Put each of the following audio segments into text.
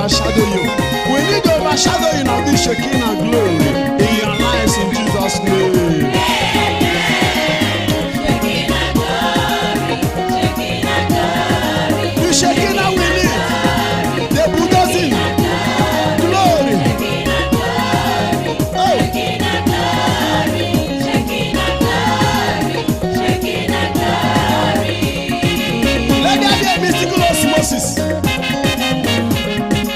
overshadow you. We need the overshadowing of this Shekinah glory in your lives in Jesus' name. The Shekinah we need, the bulldozing glory. Oh. Let there be a mystical osmosis.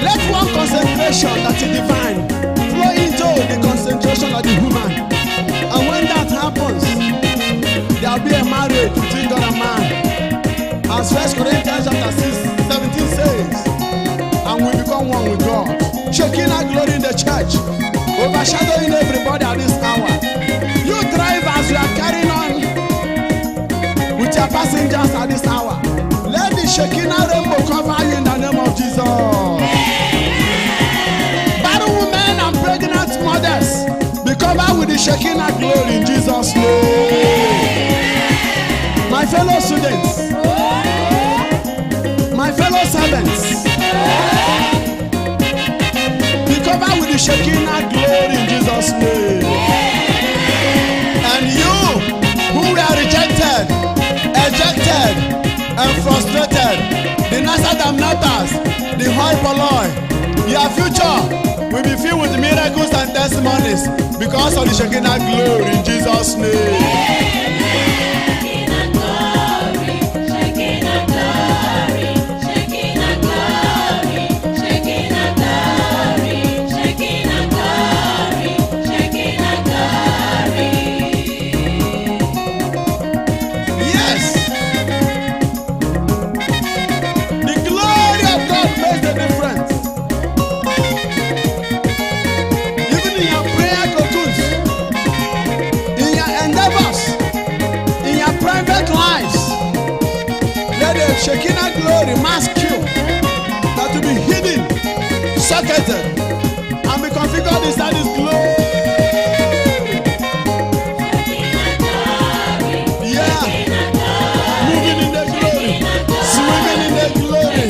Let one concentration that is divine flow into the concentration of the human. And when that happens, there will be a marriage between God and man. As 1 Corinthians chapter 17 says, and we become one with God. Shekinah glory in the church, overshadowing everybody at this hour. You drivers, you are carrying on with your passengers at this hour. Let the Shekinah rainbow cover you in the name of Jesus. Barren women and pregnant mothers be covered with the Shekinah glory in Jesus' name. My fellow students, my fellow servants, be covered with the Shekinah glory in Jesus' name. And you who were rejected, ejected, and frustrated, the Nasadamnatas, the hoi polloi, your future will be filled with miracles and testimonies because of the Shekinah glory in Jesus' name. Shekinah glory mask you that will be hidden, socketed, and be configured inside this glory. Yeah, moving in the glory, swimming in the glory,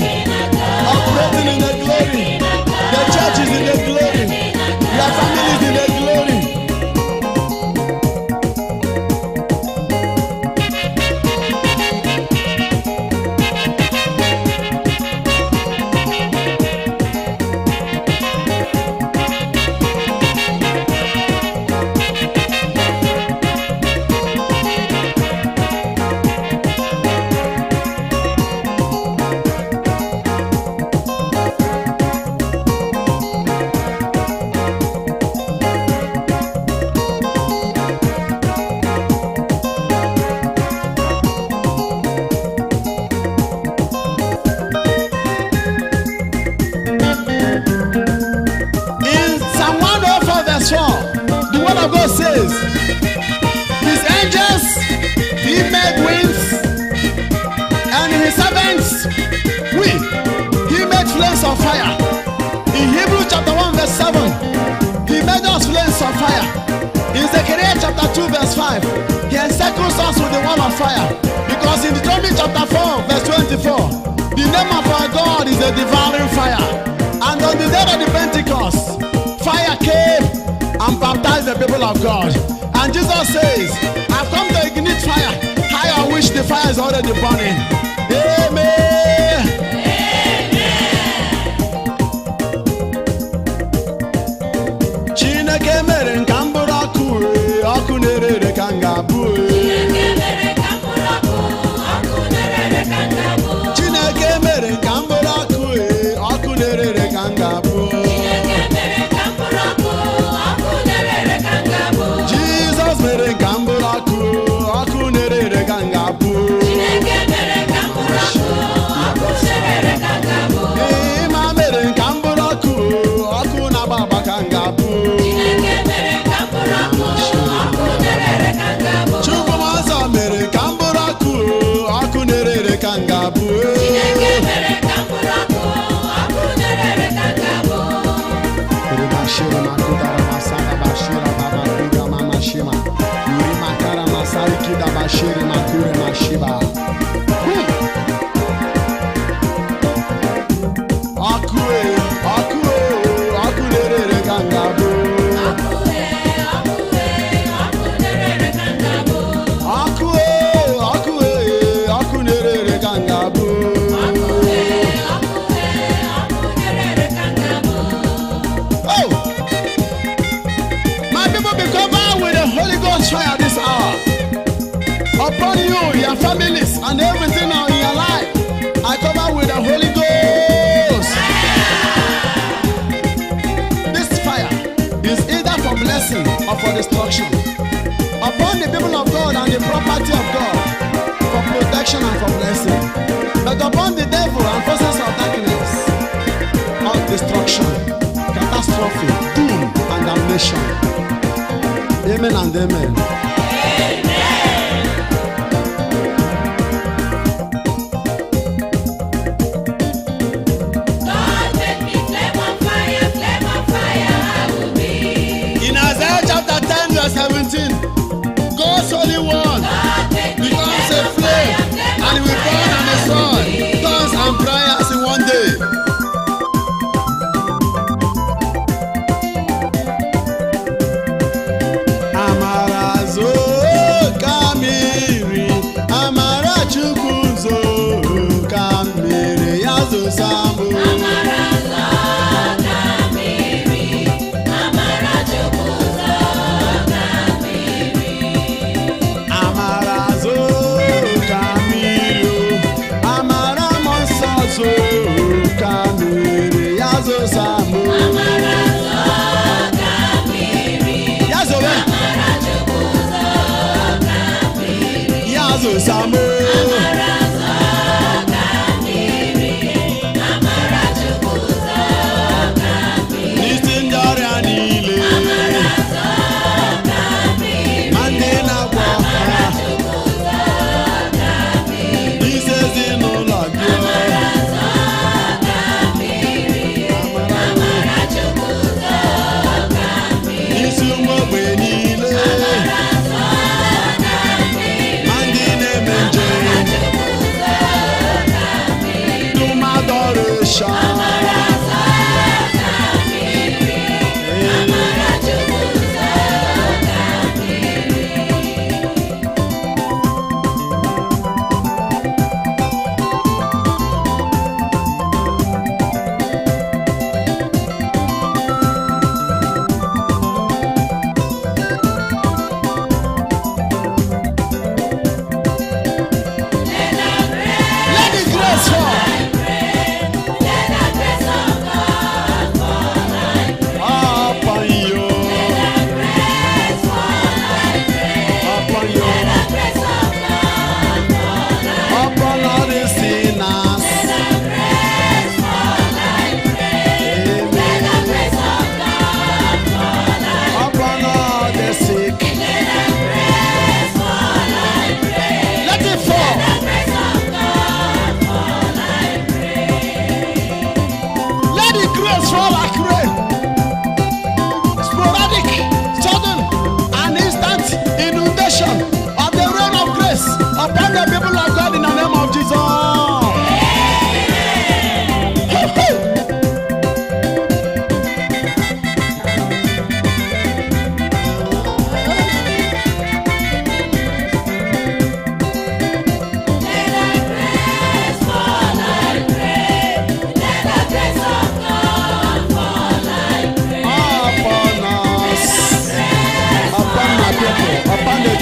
operating in the glory. The church is in the glory. Your family is in the glory. The word of God says, his angels, he made winds, and his servants, he made flames of fire. In Hebrews chapter 1 verse 7, he made us flames of fire. In Zechariah chapter 2 verse 5, he encircles us with the wall of fire. Because in Deuteronomy chapter 4 verse 24, the name of our God is a devouring fire. And on the day of the Pentecost, fire came and baptize the people of God. And Jesus says, I've come to ignite fire. I wish the fire is already burning. Amen. Chineke mere nka mbụrụ ọkụ, ọkụ na-erere ka ngabụ. Chineke mere nka mbụrụ ọkụ, ọkụ na-erere ka ngabụ. Jesus mere ka mbụrụ ọkụ, ọkụ na-erere ka ngabụ. for destruction. Upon the people of God and the property of God for protection and for blessing. But upon the devil and forces of darkness, of destruction, catastrophe, doom, and damnation. Amen and amen. In Isaiah chapter 10 verse 17, God's Holy One becomes a flame and it will burn and destroy tongues and prayers in one day. Amarazo kamiri, amarachukuzo kamiri, yazo sambu. Samu.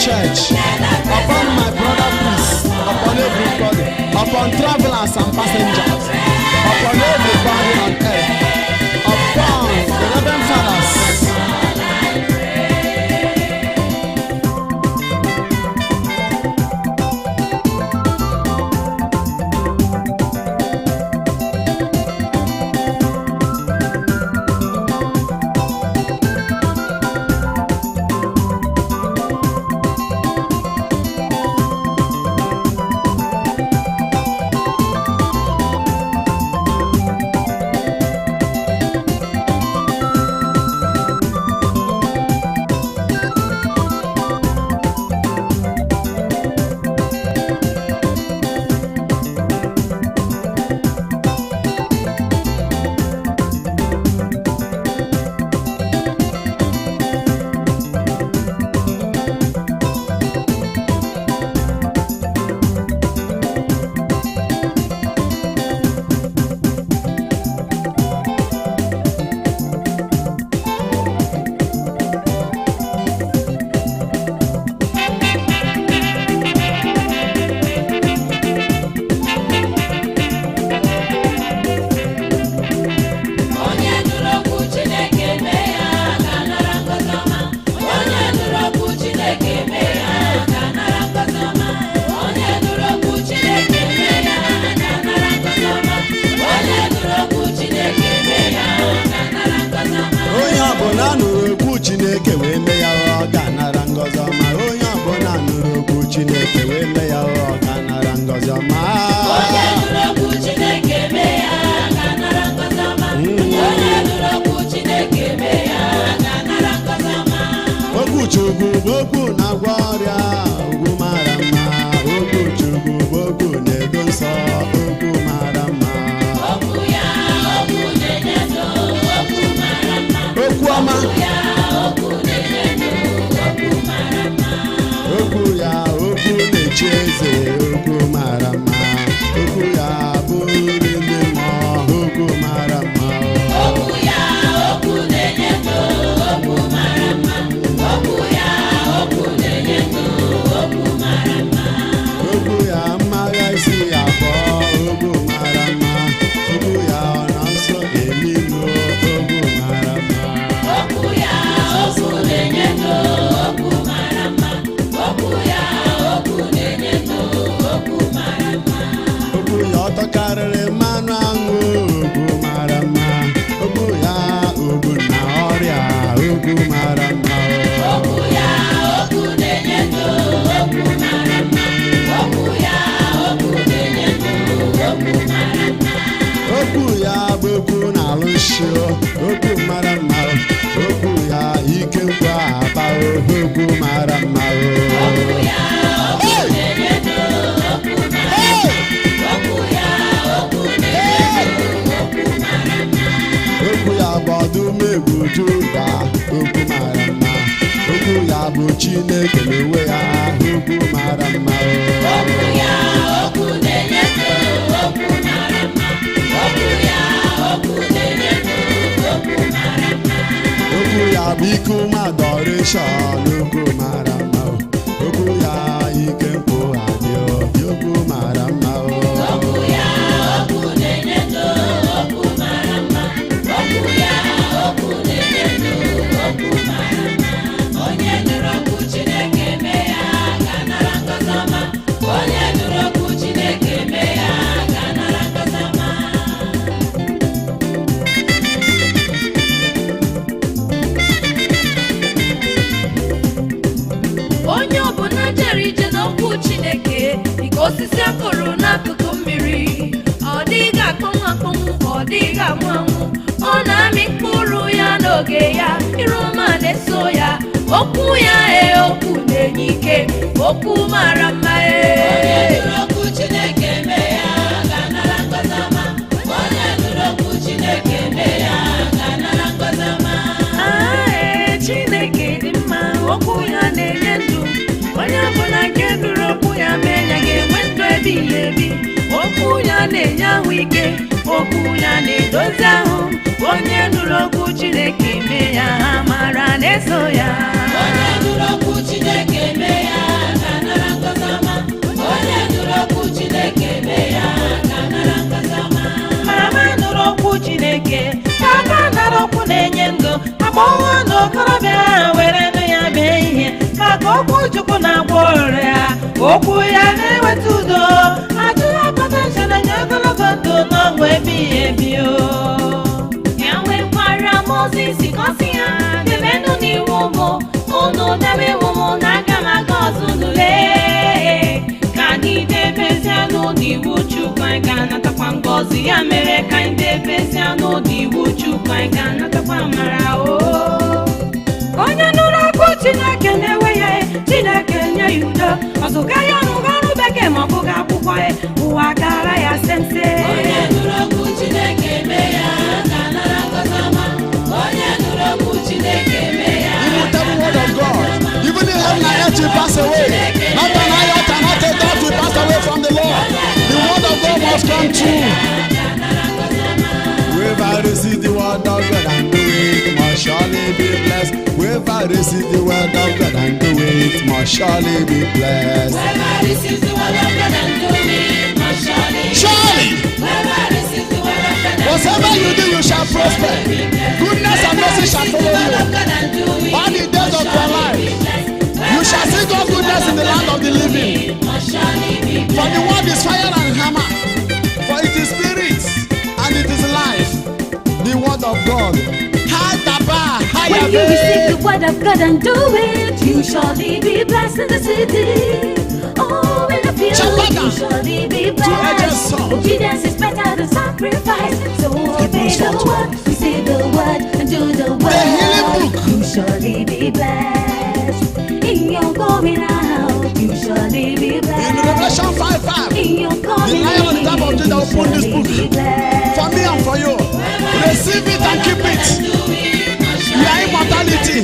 Church, upon my brother priest, upon everybody, upon travelers and passengers, upon everybody on earth, upon the Reverend Fathers. ọma. Onye nụrụ okwu Chineke mee ya ga-anara ngọzi ọma. Onye nụrụ okwu Chineke mee ya ga-anara ngọzi ọma. Okwu Chukwu bụ okwu na-agwọ ọrịa, okwu mara mma. Okwu Chukwu bụ okwu na-edo nsọ, okwu mara mma. Okwu ya, okwu na-enye ndụ, okwu mara mma. Okwu ọma. Okwu ya, okwu na-enye ndụ, okwu mara mma. Okwu ya, okwu na-echi eze, okwu mara mma. Okwu ya bụ nri ndị mmụọ, okwu mara mma. Okwu ya, okwu na-enye ndụ, okwu mara mma. Okwu ya, okwu na-enye ndụ, okwu mara mma. Okwu ya mmagha isi abụọ, okwu mara mma. Okwu ya ọ nọ nso eluigwe, okwu mara mma. Okwu ya, okwu na-enye ndụ, okwu mara mma. Okwu ya, okwu na-enye ndụ, okwu mara mma. Okwu ya ọ tọkarịrị mmanụ aṅụ, okwu mara mma. Okwu ya ogbu na ọrịa, okwu mara mma. Okwu ya, okwu na-enye ndụ, okwu mara mma. Okwu ya, okwu na-enye ndụ, okwu mara mma. Okwu ya bụ okwu na-alụ nshi, okwu mara mma. Okwu ya ike nkwa aba, okwu mara mma. Okwu ya, okwu na-enye ndụ, okwu mara mma. Okwu ya, okwu na-enye ndụ, okwu mara mma. Okwu ya bụ ọdụm egwu Juda, okwu mara mma. Okwu ya bụ Chineke n'onwe ya, okwu mara mma. Okwu ya, okwu na-enye ndụ, okwu mara mma. Okwu ya, okwu na-enye ndụ, okwu mara mma. Okwu ya bụ ike ume adoration, okwu mara mma. Okwu ya ike nkwụghachi, okwu mara mma. Okwu ya, okwu na-enye ndụ, okwu mara mma. Okwu ya, okwu na-enye ndụ, okwu mara mma. Onye nụrụ okwu Chineke mee ya ga-anara ngọzi ọma. Onye nụrụ okwu Chineke mee ya ga-anara ngọzi ọma. Onye ọbụla jere ije n'okwu Chineke dịka osisi akụrụ n'akụkụ mmiri, ọ dịghị akpọnwụ akpọnwụ, ọ dịghị anwụ anwụ, ọ na-amị mkpụrụ ya n'oge ya, iru ọma na-eso ya. Okwu ya okwu na-enye ike, okwu mara mma. Onye nụrụ okwu Chineke mee ya ga-anara ngọzi ọma. Onye nụrụ okwu Chineke mee ya ga-anara ngọzi ọma. Chineke dị mma, okwu ya na-enye ndụ. Onye ọbụla nke nụrụ okwu ya mee ya ga-enwe ndụ ebighị ebi. Okwu ya na-enye ahụ ike, okwu ya na-edozi ahụ. Onye nụrụ okwu Chineke mee ya ha mara na-eso ya. Onye nụrụ okwu Chineke mee ya ga-anara ngọzi ọma. Onye nụrụ okwu Chineke mee ya ga-anara ngọzi ọma. Mama nụrụ okwu Chineke, aka nara okwu na-enye ndụ. Agbọghọ na okorobịa were ndụ ya mee ihe, maka okwu Chukwu na-agwọ ọrịa. Okwu ya na-eweta udo, ajụghị akpata na-enye ogologo ndụ n'ọṅụ ebighị ebi. Ya nwekwara Mozis gọzi ya, debenụ n'iwu mụ, unu debe iwu mụ na aga m aga ọzọ n'ule. Ka anyị debezianụ n'iwu Chukwu, anyị ga-anatakwa ngọzi. Ya mere ka anyị debezianụ n'iwu Chukwu, anyị ga-anatakwa amara. Onye nụrụ okwu Chineke na-ewe ya, Chineke nye ya udo. Ọzụga ya ọrụ bekee ma ọ bụghị akwụkwọ ya, ụwa gara ya sense. Onye nụrụ okwu Chineke mee ya ga-anara ngọzi ọma. Onye nụrụ okwu Chineke mee ya. Immutable word of God. Even in heaven and earth will pass away. Not an iota, not a dot will pass away from the Lord. The word of God must come true. Whoever receives the word of God and do it must surely be blessed. Whoever receives the word of God and do it must surely be blessed. Whoever receives the word of God and do it must surely. Whoever receives the word of God and Whatever you do, you shall prosper. Goodness and mercy shall follow you all the days of your life. You shall see God's goodness in the land of the living. For the word is fire and hammer. For it is spirit and it is life. The word of God. When you receive the word of God and do it, you surely be blessed in the city. Oh, in the field. Chapaga. you surely be Edge's blessed. song. Obedience is better than sacrifice. So obey Hebrews the 4:12. word, receive the word, and do the word. healing book. You surely be blessed. In your going out, you surely be blessed. In Revelation 5:5, In your the coming Lion on the top of Judah opened this book be blessed. for me and for you. Receive it and keep it. Your immortality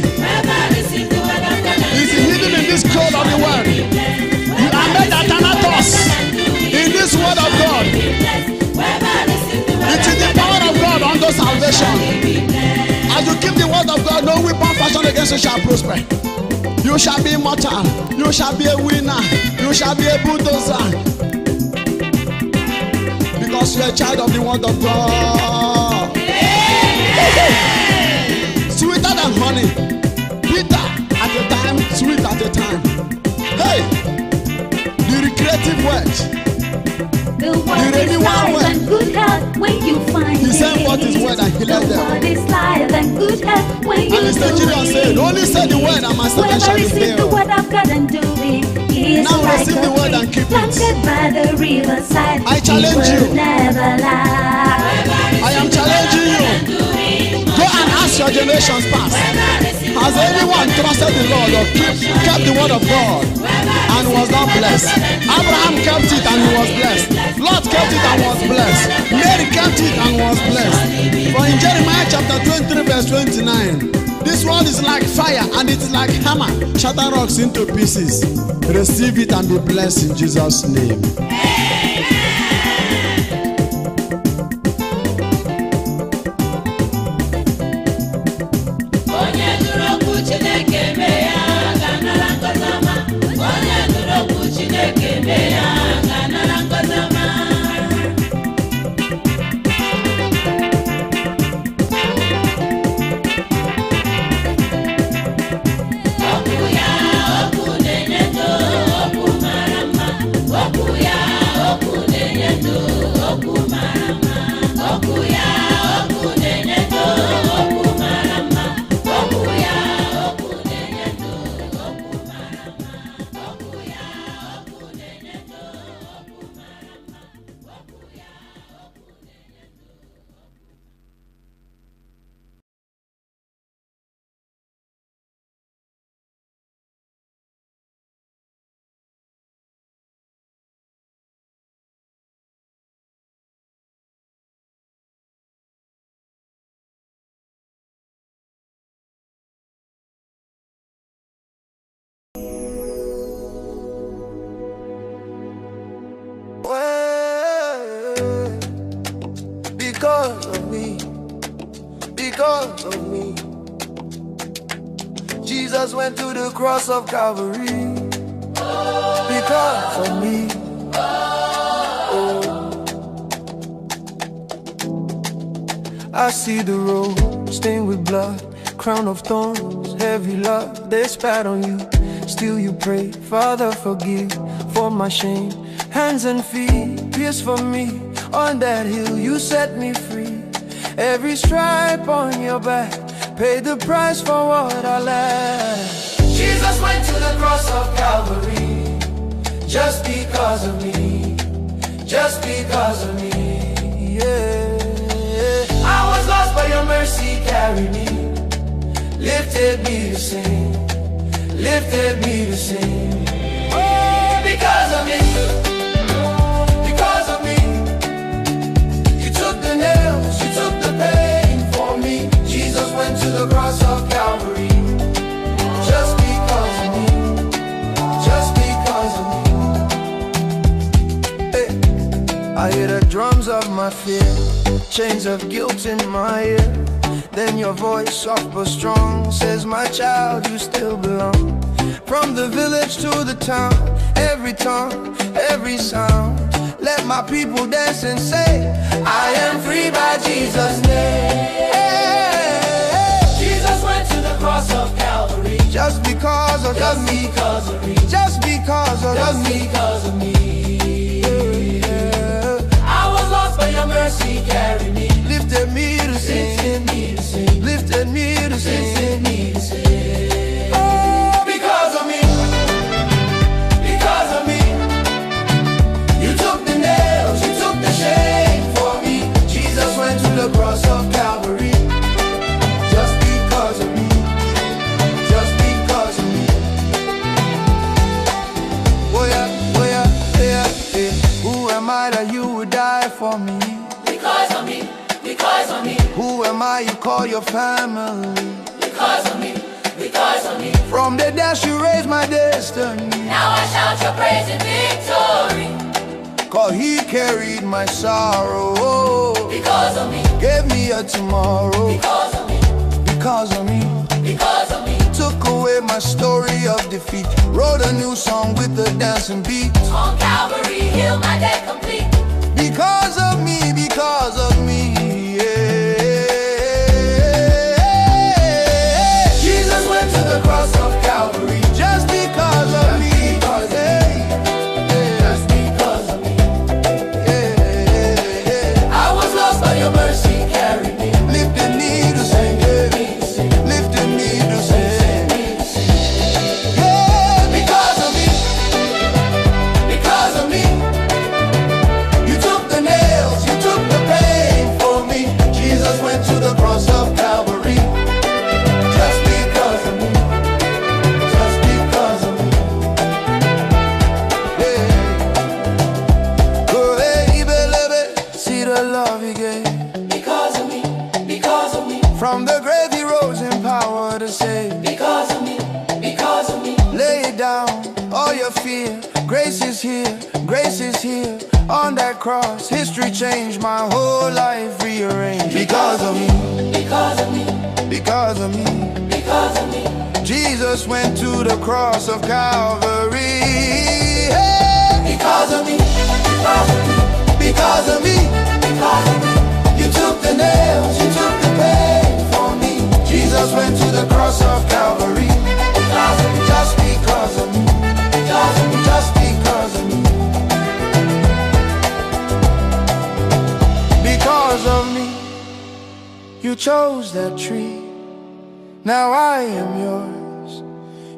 is hidden in this code of the word. You are made Athanatos in this word of God. It is the power of God unto salvation. As you keep the word of God, no weapon fashioned against you shall prosper. You shall be immortal. You shall be a winner. You shall be a bulldozer. Because you are a child of the word of God. Sweeter than honey. Bitter at a time, sweet at a time. Hey! The recreative word. The word is life and good health when you find He it. sent forth his word and healed The them. word is life and good health when you And the do Nigerian said, it. only say the word and my servant Whoever shall be receive the healed. word of God and do it, he is Now like receive a the word tree and keep it. planted by the riverside. I challenge He will you. never lie. I am challenging you. Go and ask your generations past. Has anyone trusted the Lord or kept the word of God and was not blessed? Abraham kept it and he was blessed. Lot kept it and was blessed. Mary kept it and was blessed. For in Jeremiah chapter 23 verse 29, this word is like fire and it is like hammer, shatter rocks into pieces. Receive it and be blessed in Jesus' name. Because of me, Jesus went to the cross of Calvary. Because of me, I see the road stained with blood, crown of thorns, heavy love. They spat on you, still you pray, Father forgive for my shame. Hands and feet pierced for me, on that hill you set me free. Every stripe on your back paid the price for what I lack. Jesus went to the cross of Calvary, just because of me, just because of me, yeah. I was lost but your mercy carried me, lifted me to sing, lifted me to sing. Oh, because of me, because of me, you took the nails, you took the pain for me. Jesus went to the cross of Calvary, just because of me, just because of me. Hey, I hear the drums of my fear, chains of guilt in my ear. Then your voice, soft but strong, says, my child, you still belong. From the village to the town, every tongue, every sound, let my people dance and say, I am free by Jesus' name. Jesus went to the cross of Calvary, just because of me, just because of me. I was lost but your mercy carried me, lifted me to sing, lifted me to sing. Oh, because of me, because of me, I that you would die for me? Because of me, because of me. Who am I you call your family? Because of me, because of me. From the dash you raised my destiny. Now I shout your praise in victory. 'Cause he carried my sorrow. Because of me, gave me a tomorrow. because of me, Because of me, because of me. took away my story of defeat. Wrote a new song with a dancing beat. On Calvary, heal my debt complete. Because of me, because of me, yeah. Jesus went to the cross of Calvary just because of me. Just because of me. I was lost, but your mercy carried me. Lifted me to sing, lifted me to sing. Yeah, because of me, because of me. You took the nails, you took the pain for me. Jesus went to the cross of Calvary just because of me, just because of me. Yeah. Go ahead, baby, see the love he gave. Because of me, because of me. From the grave he rose in power to save. Because of me, because of me. Lay it down, all your fear. Grace is here, grace is here. On that cross, history changed, my whole life rearranged. Because of me, Because of me, because of me. because of me. Jesus went to the cross of Calvary. Hey! Because of me, because of me, Because of me, because of me. you took the nails, you took the pain for me. Jesus went to the cross of Calvary. Because of me, Just because of me, because of me. just because of me. Because of me, you chose that tree. Now I am yours.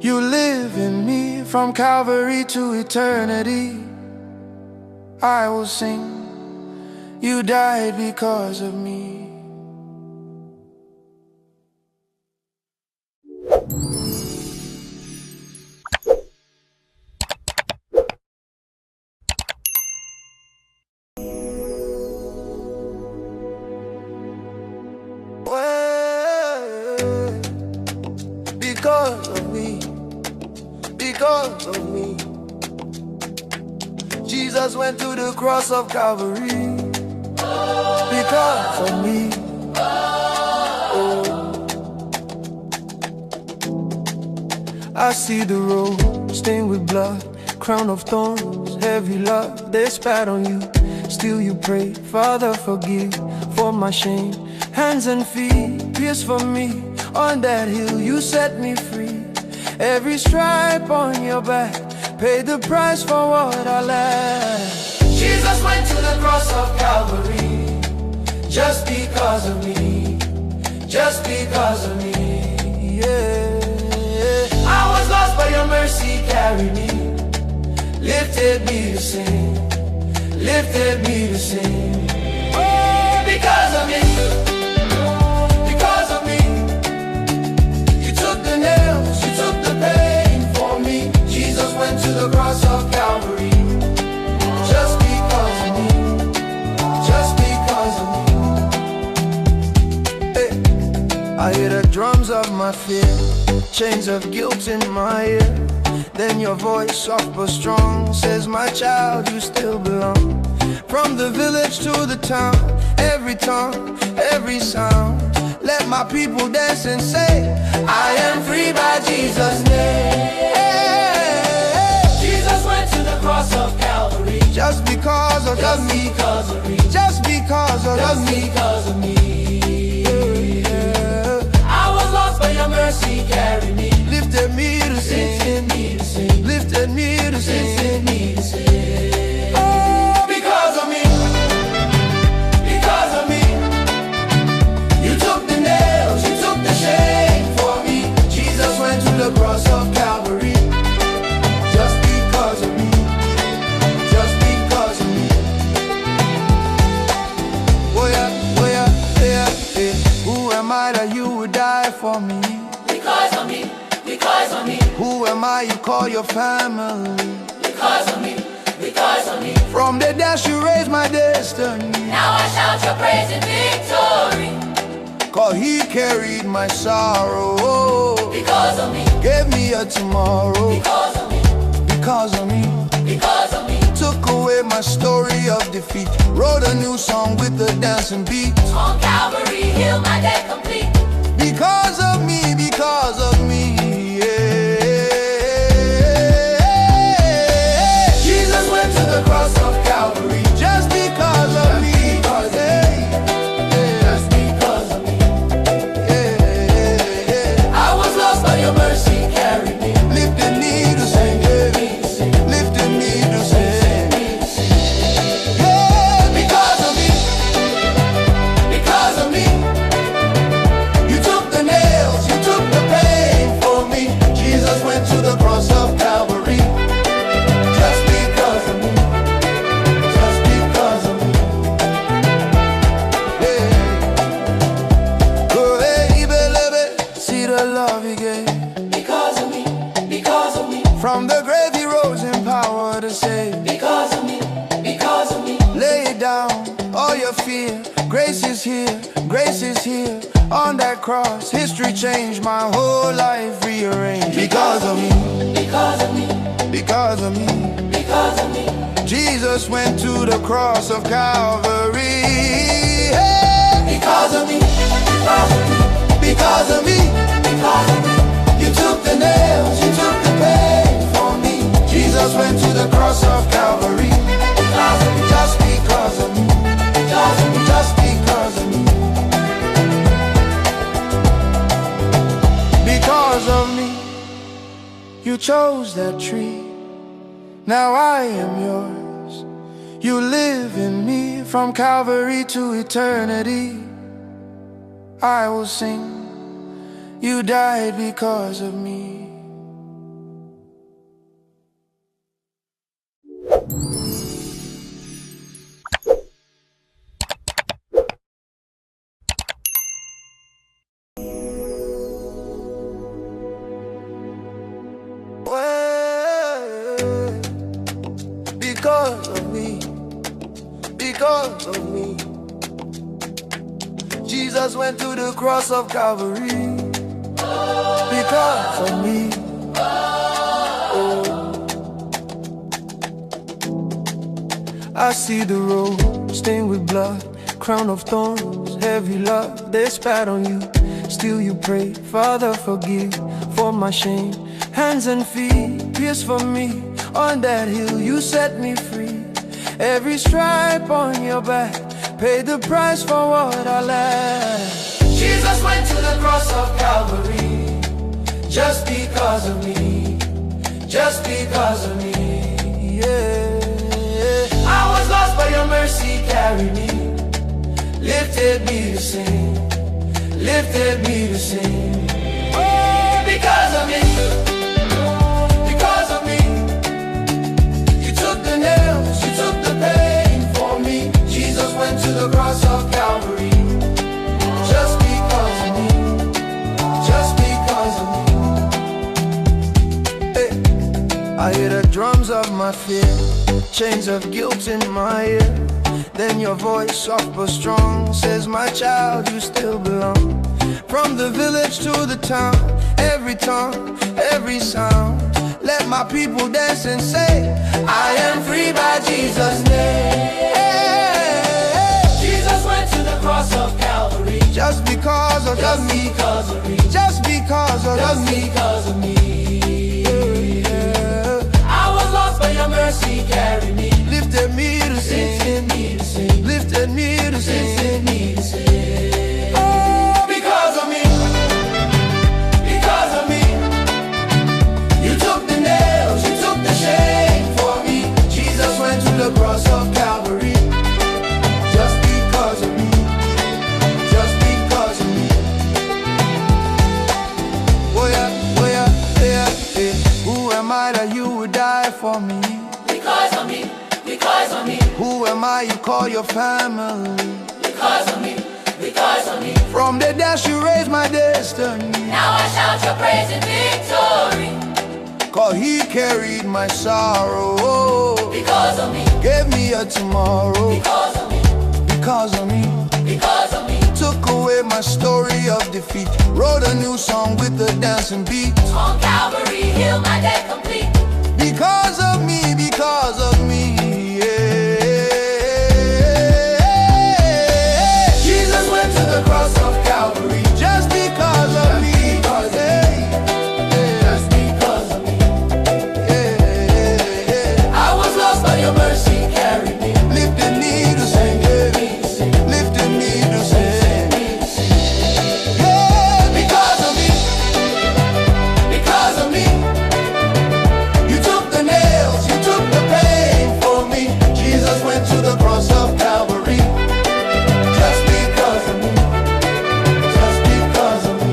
You live in me from Calvary to eternity. I will sing. You died because of me. Because of me, because of me. Jesus went to the cross of Calvary. Because of me. Oh. I see the road stained with blood, crown of thorns, heavy love they spat on you. Still you pray, Father forgive for my shame. Hands and feet pierced for me. On that hill you set me free. Every stripe on your back paid the price for what I lacked. Jesus went to the cross of Calvary just because of me, just because of me, yeah. I was lost but your mercy carried me. Lifted me to sing, lifted me to sing. Oh, because of me, because of me. You took the nails, you took the pain for me. Jesus went to the cross of Calvary just because of me, just because of me. Hey, I hear the drums of my fear, chains of guilt in my ear. Then your voice, soft but strong, says, my child, you still belong. From the village to the town, every tongue, every sound. Let my people dance and say, I am free by Jesus' name. Jesus went to the cross of Calvary. Just because of Just me, because of me, just because of just me. because of me. Yeah. I was lost but your mercy carried me. Lifted me to Lifted sing, me to sing, lifted me to lifted sing. me to sing. Oh, because of me, Because of me, you took the nails, you took the shame for me. Jesus went to the cross of Calvary just because of me, just because of me. Oh yeah, oh yeah, yeah, yeah. Who am I that you would die for me? because of me, because of me. Who am I you call your family? Because of me, because of me. From the the dash you raised my destiny. Now I shout your praise in victory. 'Cause he carried my sorrow. Because of me. Gave me a tomorrow. Because of me. Because of me. Because of me. Took away my story of defeat. Wrote a new song with a dancing beat. On Calvary, heal my debt complete. Because of me, because of me, yeah. Jesus went to the cross of Calvary just because of me. Just because of me. I was lost, but your mercy carried me. Lifted me to sing, lifted me to sing. Yeah, because of me. Because of me. You took the nails, you took the pain for me. Jesus went to the cross of Calvary just because of me. Just because of me. Yeah. Go ahead, baby, see the love he gave. Because of me. Because of me. From the grave he rose in power to save. Because of me. Because of me. Lay down all your fear. Grace is here, grace is here. On that cross, history changed, my whole life rearranged. Because of me, Because of me. because of me. Because of me. Jesus went to the cross of Calvary. Hey! Because of me. Because of me. Because of me. Because of me. You took the nails, you took the pain for me. Jesus went to the cross of Calvary. Because of me. Just because of me. Because of me. Just because of me. Because of me, you chose that tree. Now I am yours. You live in me from Calvary to eternity. I will sing. You died because of me. Because of me, because of me, Jesus went to the cross of Calvary. Because of me, oh. I see the road stained with blood, crown of thorns, heavy love they spat on you. Still you pray, Father forgive for my shame. Hands and feet pierced for me. On that hill you set me free. Every stripe on your back paid the price for what I lack. Jesus went to the cross of Calvary just because of me. Just because of me, yeah. I was lost but your mercy carried me. Lifted me to sing. Lifted me to sing. Oh, because of me. Because of me. You took the nails, you took the pain for me. Jesus went to the cross of Calvary just because of me. Just because of me. Hey, I hear the drums of my fear, chains of guilt in my ear. Then your voice, soft but strong, says, my child, you still belong. From the village to the town, every tongue, every sound, let my people dance and say, I am free by Jesus' name. Jesus went to the cross of Calvary Just because of just me. because of me. Just because of Just me. because of me. Yeah. I was lost but your mercy carried me. Lifted me to sing. Lifted me to sing. Lifted me to sing. Lifted me to sing. Oh, because of me. Because of me. You took the nails, you took the shame for me. Jesus went to the cross of Calvary just because of me. Just because of me. Oh yeah, oh yeah, yeah, yeah. Who am I that you would die for me? Because of me. Because of me. Who am I you call your family? Because of me. Because of me. From the dash you raised my destiny. Now I shout your praise in victory. 'Cause he carried my sorrow. Because of me. Gave me a tomorrow. Because of me. Because of me. Because of me. Took away my story of defeat. Wrote a new song with a dancing beat. On Calvary, heal my debt complete. Because of me, yeah. Jesus went to the cross of Calvary just because of me. Just because of me. I was lost, but your mercy carried me. Lifted me to sing, lifted me to sing. Yeah, because of me. Because of me. You took the nails, you took the pain for me. Jesus went to the cross of Calvary just because of me. Just because of me.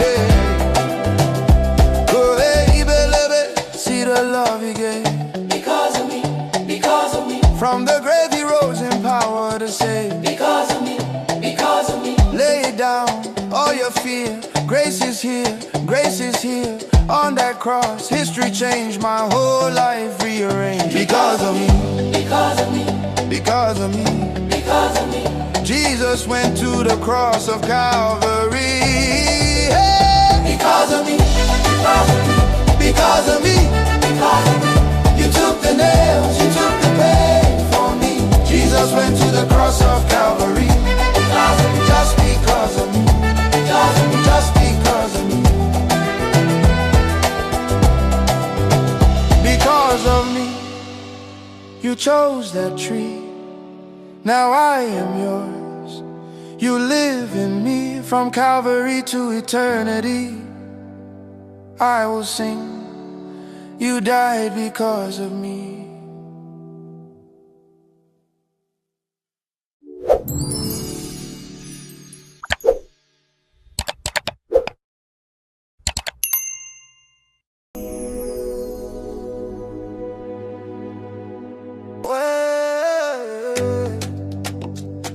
Yeah. Oh, hey, baby, see the love he gave. Because of me. Because of me. From the grave he rose in power to save. Because of me. Because of me. Lay it down, all your fear. Grace is here, grace is here. On that cross, history changed, my whole life rearranged. Because of me, Because of me. because of me. Because of me. Jesus went to the cross of Calvary. Hey! Because of me. Because of me. Because of me. Because of me. You took the nails, you took the pain for me. Jesus went to the cross of Calvary. Because of me. Just because of me. Because of me. Just because of me. Because of me, you chose that tree. Now I am yours. You live in me from Calvary to eternity. I will sing. You died because of me.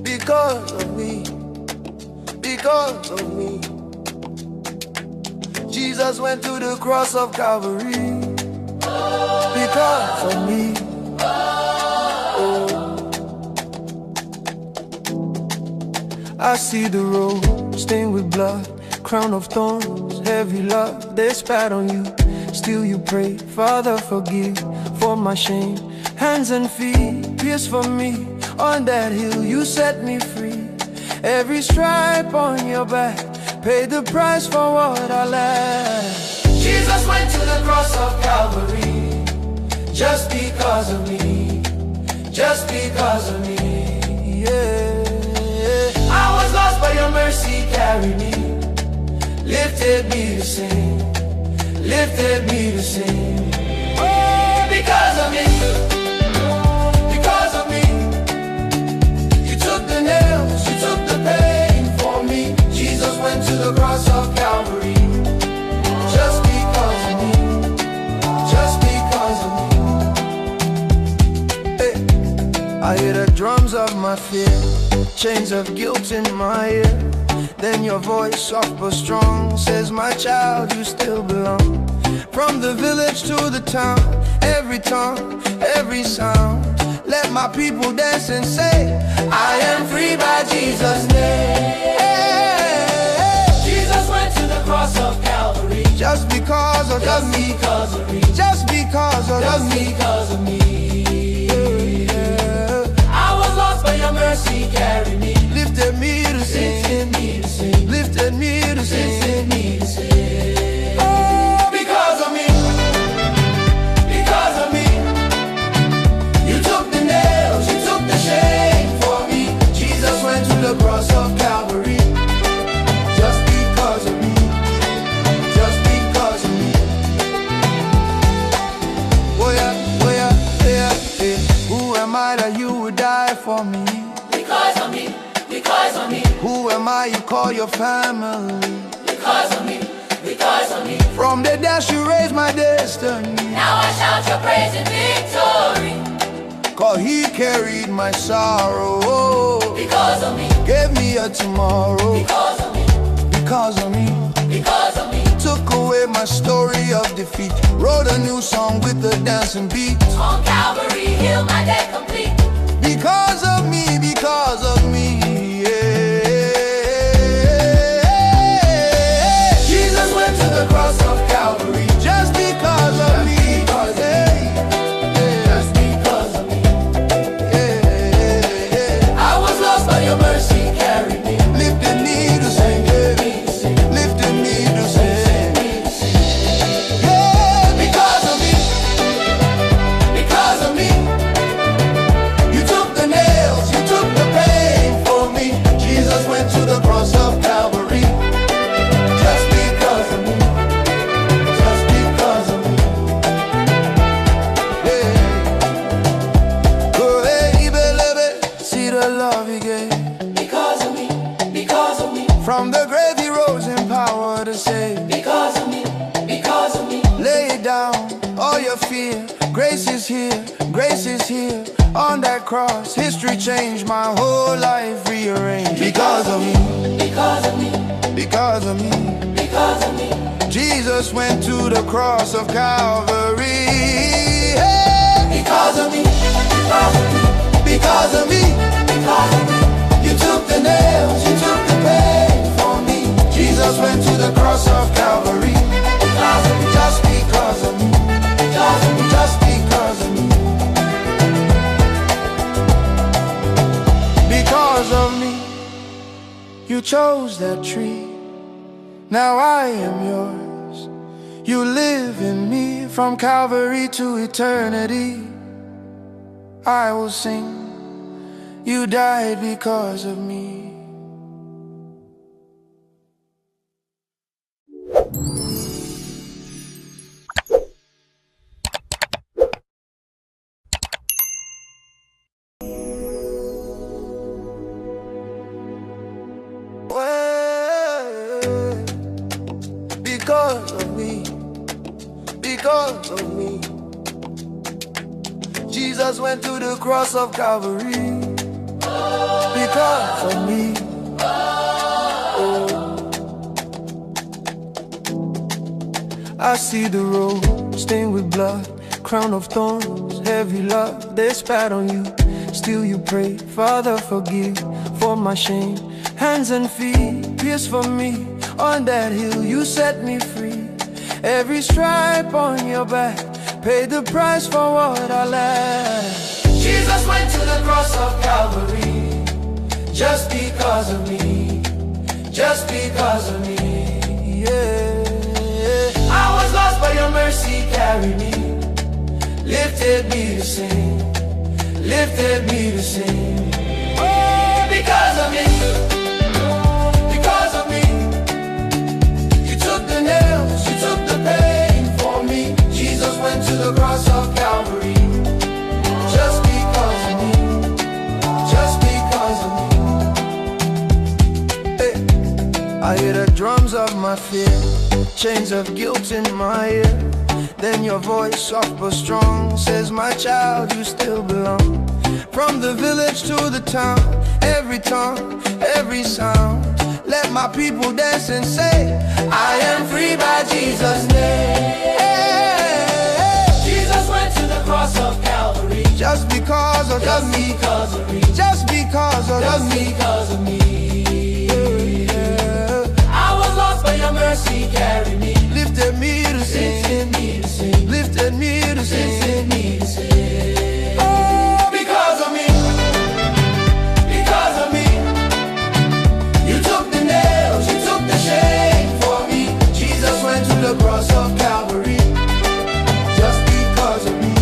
Because of me, because of me, Jesus went to the cross of Calvary. Because of me, oh. I see the road stained with blood, crown of thorns, heavy love they spat on you. Still you pray, Father forgive for my shame. Hands and feet pierced for me. On that hill you set me free. Every stripe on your back paid the price for what I lack. Jesus went to the cross of Calvary just because of me. Just because of me, yeah. I was lost but your mercy carried me. Lifted me to sing. Lifted me to sing. Oh, because of me. Because of me. You took the nails, you took the pain for me. Jesus went to the cross of Calvary. Just because of me. Just because of me. Hey. I hear the drums of my fear, chains of guilt in my ear. Then your voice, soft but strong, says, my child, you still belong. From the village to the town, every tongue, every sound. Let my people dance and say, I am free by Jesus' name. Jesus went to the cross of Calvary. Just because of Just me. because of me. Just because of Just me. because of me. Yeah. I was lost but your mercy carried me. Lifted me to sing. Lifted me to sing. Lifted me to sing. Lifted me to sing. Oh, because of me. Because of me. You took the nails, you took the shame for me. Jesus went to the cross of Calvary. Just because of me. Just because of me. Oh yeah, oh yeah, yeah, yeah. Who am I that you would die for me? Because of me. Because of me. Who am I you call your family? Because of me. Because of me. From the dash you raised my destiny. Now I shout your praise and victory. 'Cause he carried my sorrow. Because of me. Gave me a tomorrow. Because of me. Because of me. Because of me. Took took away my story of defeat. Wrote a new song with a dancing beat. On Calvary, heal my debt complete. Because of me, yeah. Jesus went to the cross of Calvary just because of me. Just because of me. I was lost, but your mercy carried me. Lifted me to sing, lifted me to sing. Yeah, because of me, because of me. You took the nails, you took the pain for me. Jesus went to the cross of Calvary just because of me, just because of me. Yeah. Go hey, baby, see the love he gave. Because of me, because of me. From the grave he rose in power to save. Because of me, because of me. Lay down all your fear. Grace is here, grace is here. On that cross, history changed, my whole life rearranged. Because of me, Because of me, because of me. because of me. Jesus went to the cross of Calvary. Hey! Because of me, because of me, Because of me, because of me. you took the nails, you took the pain for me. Jesus went to the cross of Calvary. Because of me, Just because of me, because of me. just because of me. Because of me, you chose that tree. Now I am yours. You live in me from Calvary to eternity. I will sing. You died because of me. Because of me, because of me. Jesus went to the cross of Calvary. Because of me. Oh. I see the road stained with blood, crown of thorns, heavy love they spat on you. Still you pray, Father forgive for my shame. Hands and feet pierced for me. On that hill you set me free. Every stripe on your back paid the price for what I lack. Jesus went to the cross of Calvary just because of me, just because of me. Yeah, I was lost but your mercy carried me. Lifted me to sing, lifted me to sing. Oh, because of me, because of me. You took the nails, you took the pain for me. Jesus went to the cross of Calvary just because of me, just because of me. Hey, I hear the drums of my fear, chains of guilt in my ear. Then your voice, soft but strong, says, my child, you still belong. From the village to the town, every tongue, every sound. Let my people dance and say, I am free by Jesus' name. Jesus went to the cross of Calvary. Just because of Just me, because of me, just because of just me. because of me. Yeah. I was lost but your mercy carried me. Lifted me to Lifted sing, me to sing, lifted me to lifted sing. me to sing. Oh, because of me, Because of me, you took the nails, you took the shame for me. Jesus went to the cross of Calvary just because of me,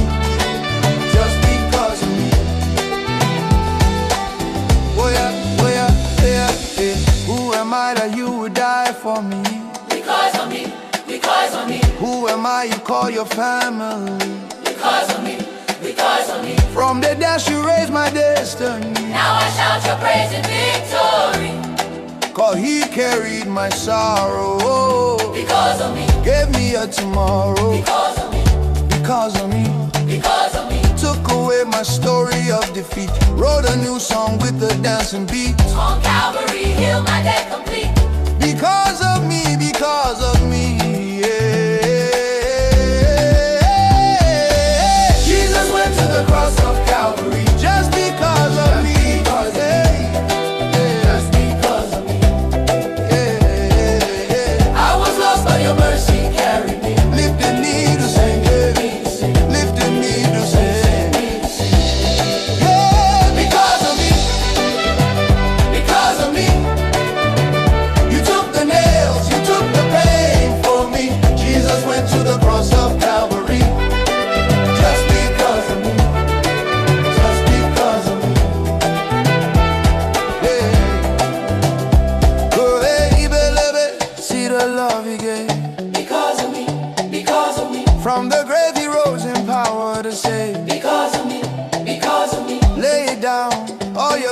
just because of me. Oh yeah, oh yeah, yeah, yeah. Who am I that you would die for me? because of me, because of me, Who am I you call your family? because of me, because of me. From the dash you raised my destiny. Now I shout your praise in victory. 'Cause he carried my sorrow, Because of me, gave me a tomorrow. because of me, Because of me, because of me. took away my story of defeat. Wrote a new song with a dancing beat. On Calvary, heal my debt complete. Because of me, because of me.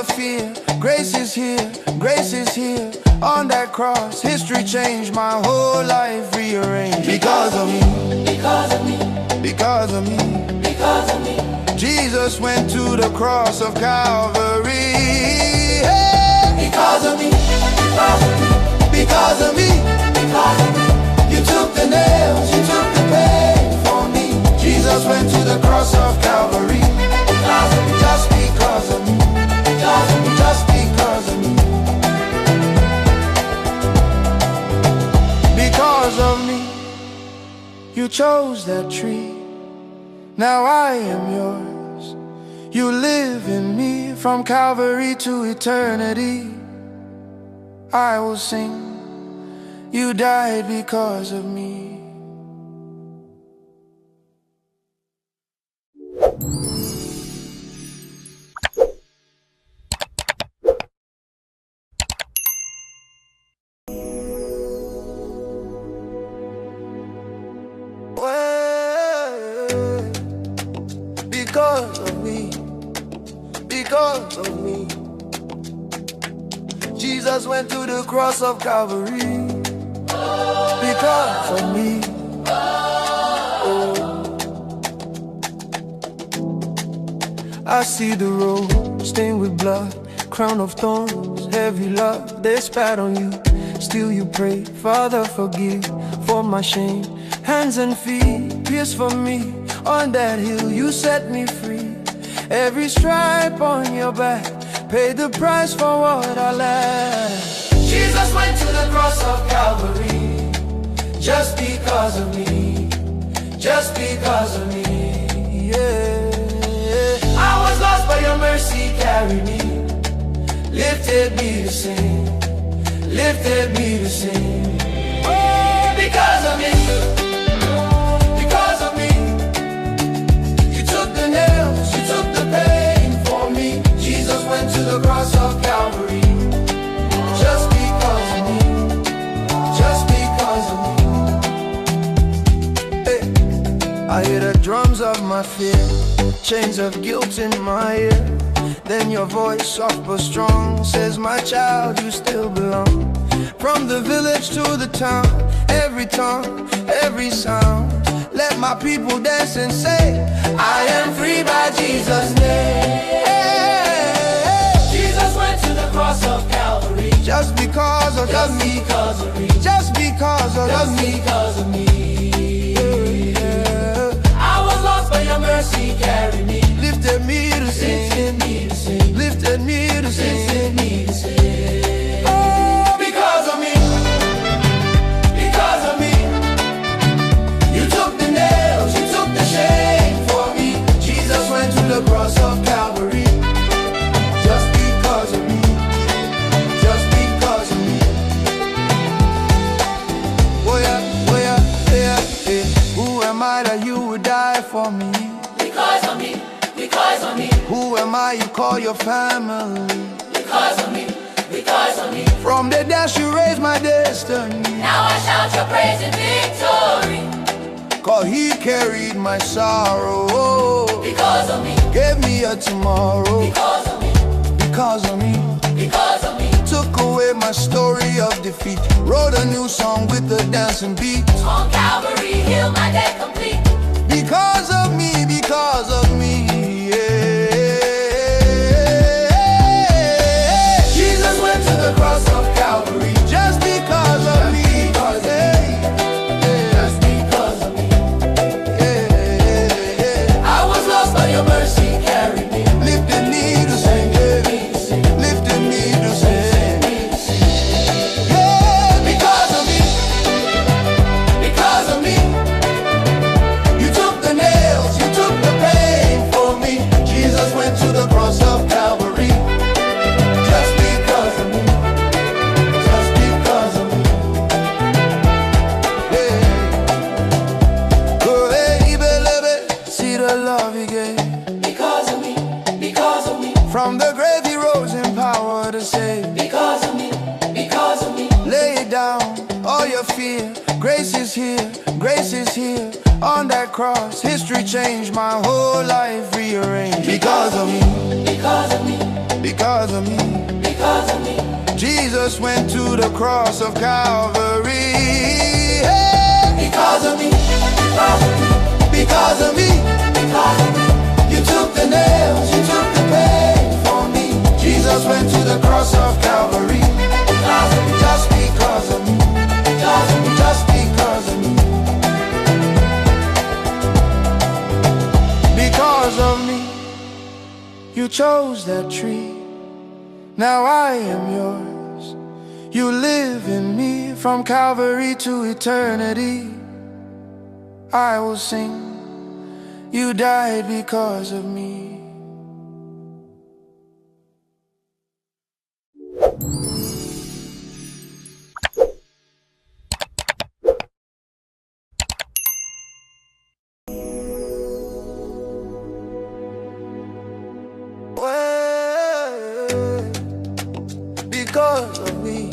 your fear. Grace is here, grace is here. On that cross, history changed, my whole life rearranged. Because of me, Because of me, because of me, because of me. Jesus went to the cross of Calvary. Hey! Because of me, because of me, Because of me, because of me. you took the nails, you took the pain for me. Jesus went to the cross of Calvary. Because of me, Just because of me, because of me. just because of me. Because of me, you chose that tree. Now I am yours. You live in me from Calvary to eternity. I will sing. You died because of me. Because of me, because of me, Jesus went to the cross of Calvary. Because of me, oh. I see the road stained with blood, crown of thorns, heavy love they spat on you. Still you pray, Father forgive for my shame. Hands and feet pierced for me. On that hill you set me free. Every stripe on your back paid the price for what I lack. Jesus went to the cross of Calvary. Just because of me, just because of me, yeah. I was lost but your mercy carried me. Lifted me to sing, lifted me to sing. Oh, because of me, because of me. You took the nails, you took the pain for me. Jesus went to the cross of Calvary. Just because of me, just because of me. I hear the drums of my fear, chains of guilt in my ear. Then your voice, soft but strong, says, my child, you still belong. From the village to the town, every tongue, every sound. Let my people dance and say, I am free by Jesus' name. Jesus went to the cross of Calvary. Just because of Just me, because of me, just because of just me. because of me. Yeah. I was lost but your mercy carried me. Lifted me to Lifted sing, me to sing, lifted me to lifted sing. me to sing. Oh, because of me, Because of me, you took the nails, you took the shame for me. Jesus went to the cross of Calvary. Just because of me, just because of me. Oh yeah, oh yeah, yeah, yeah. Who am I that you would die for me? because of me, because of me, Who am I you call your family? because of me, because of me. From the dash you raised my destiny. Now I shout your praise in victory. 'Cause he carried my sorrow, Because of me, gave me a tomorrow. because of me, Because of me, because of me. took away my story of defeat. Wrote a new song with a dancing beat. On Calvary, heal my debt complete. Because of me, because of me, yeah. Jesus went to the cross of Calvary. Just because of me, yeah. Just because of me. Yeah. I was lost but your mercy carried me. Lifted me to sing, lifted me to sing. Yeah, because of me, Because of me, you took the nails, you took the pain for me. Jesus went to the cross of Calvary. Just because of me, just because of me. Yeah. Go ahead, baby, see the love he gave. because of me, because of me, From the grave he rose in power to save. because of me, because of me. Lay it down, all your fear. Grace is here, grace is here. On that cross, history changed, my whole life rearranged. Because of me, Because of me, because of me, because of me. Jesus went to the cross of Calvary. Hey! Because of me, because of me, Because of me, because of me. you took the nails, you took the pain for me. Jesus went to the cross of Calvary. Because of me, Just because of me, because of me. just because of me. Because of me, you chose that tree. Now I am yours. You live in me from Calvary to eternity. I will sing, you died because of me. Because of me,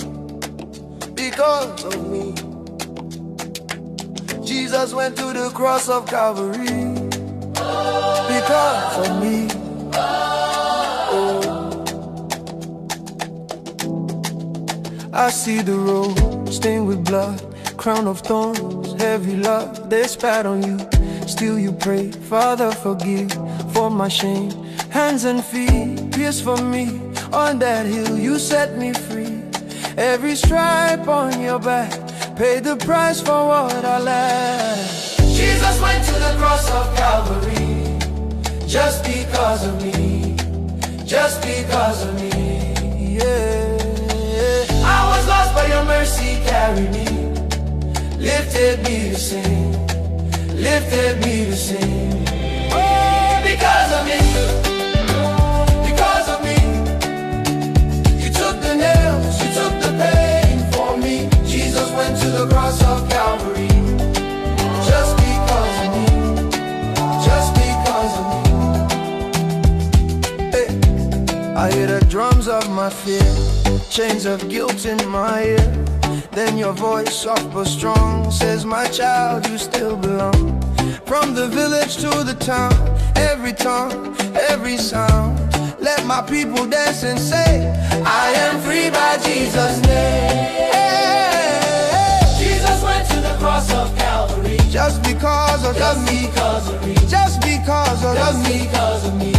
because of me, Jesus went to the cross of Calvary. Because of me, oh. I see the road stained with blood, crown of thorns, heavy love they spat on you. Still you pray, Father forgive for my shame. Hands and feet pierced for me. On that hill you set me free. Every stripe on your back paid the price for what I lack. Jesus went to the cross of Calvary. Just because of me, just because of me, yeah. I was lost but your mercy carried me. Lifted me to sing, lifted me to sing. Oh, because of me, because of me. You took the nails, you took the pain for me. Jesus went to the cross of Calvary. Just because of me, just because of me. Hey, I hear the drums of my fear, chains of guilt in my ear. Then your voice, soft but strong, says, my child, you still belong. From the village to the town, every tongue, every sound, let my people dance and say, I am free by Jesus' name. Jesus went to the cross of Calvary. Just because of Just me, because of me, just because of just me. because of me.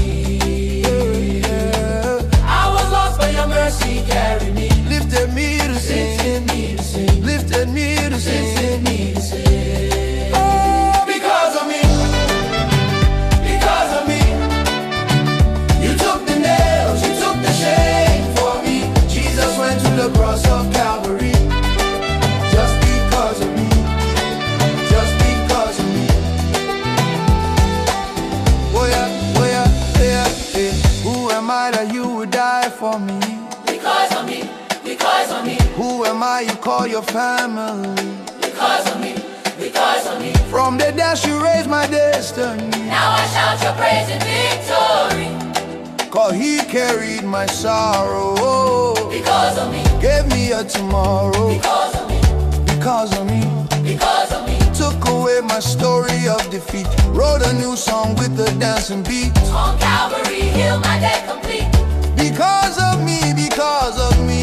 Yeah. I was lost but your mercy carried me. Lifted me to sing, Lifted me to sing, lifted me to lifted sing. me to sing. Oh, because of me, Because of me, you took the nails, you took the shame for me. Jesus went to the cross of Calvary. Just because of me, just because of me. Oh yeah, oh yeah, yeah, yeah. Who am I that you would die for me? because of me, because of me, Who am I you call your family? because of me, because of me. From the dash you raised my destiny. Now I shout your praise in victory. 'Cause he carried my sorrow, Because of me, gave me a tomorrow. because of me, Because of me, because of me. took away my story of defeat. Wrote a new song with a dancing beat. On Calvary, heal my debt complete. Because of me, because of me,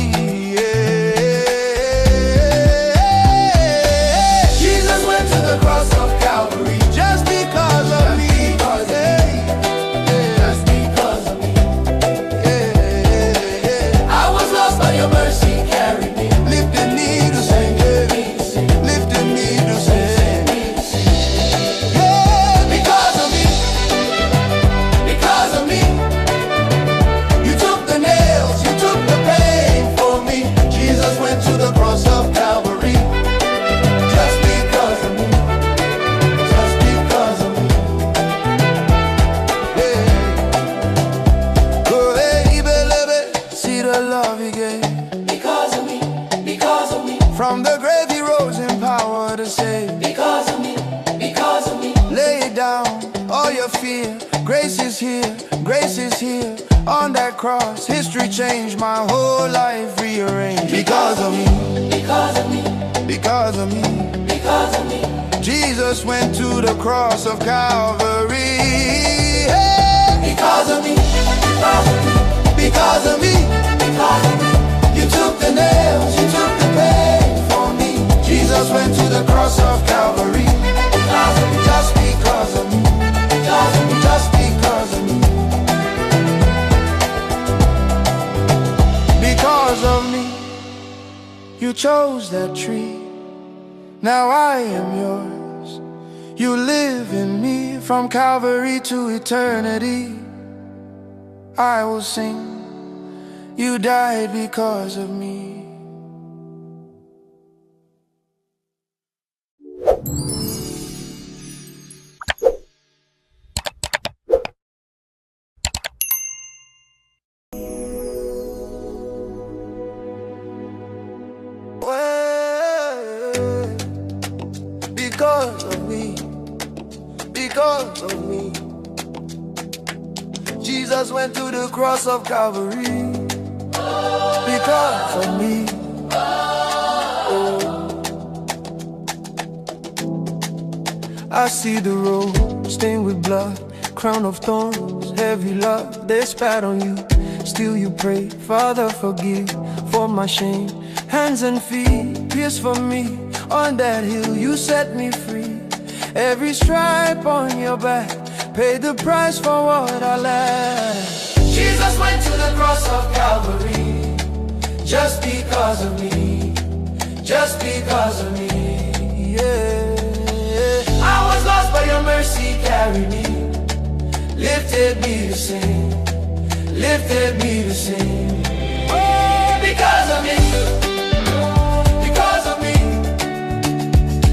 yeah. Jesus went to the cross of Calvary. Just because of me, yeah. Just because of me. Yeah. I was lost but your mercy carried me. Lifted me to sing, lifted me to sing. Yeah, because of me, Because of me, you took the nails, you took the pain for me. Jesus went to the cross of Calvary. Just because of me, just because of me. Yeah. Go ahead, baby, see the love he gave. because of me, because of me, From the grave he rose in power to save. because of me, because of me. Lay down all your fear. Grace is here, grace is here. On that cross, history changed, my whole life rearranged. Because of me, Because of me, because of me, because of me. Jesus went to the cross of Calvary. Hey! Because of me, because of me, Because of You chose that tree, now I am yours. You live in me from Calvary to eternity. I will sing, you died because of me. Because of me, because of me, Jesus went to the cross of Calvary. Because of me, oh. I see the road stained with blood, crown of thorns, heavy love they spat on you. Still you pray, Father forgive for my shame. Hands and feet pierced for me. On that hill you set me free. Every stripe on your back paid the price for what I lack. Jesus went to the cross of Calvary, just because of me, just because of me, yeah. I was lost but your mercy carried me, lifted me to sing, lifted me to sing. Oh, because of me, because of me.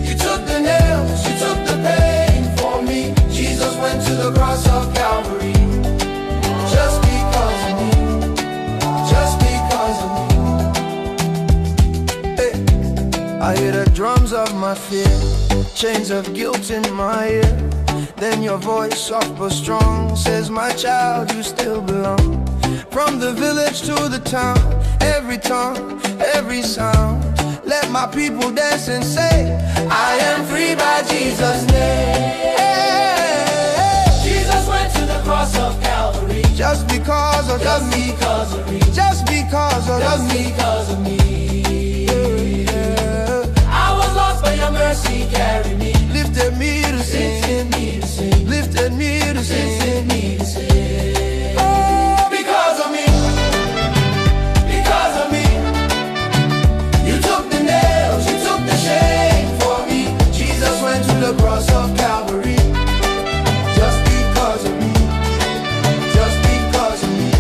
You took the nails, you took the pain for me. Jesus went to the cross of Calvary, just because of me, just because of me. Hey, I hear the drums of my fear, chains of guilt in my ear. Then your voice, soft but strong, says, my child, you still belong. From the village to the town, every tongue, every sound, let my people dance and say, I am free by Jesus' name. Jesus went to the cross of Calvary, just because of just because of me, just because of just because of me. I was lost but your mercy carried me, lifted me to sing, lifted me to sing, lifted me to sing. Oh, because of me, because of me. You took the nails, you took the shame for me. Jesus went to the cross of Calvary, just because of me, just because of me.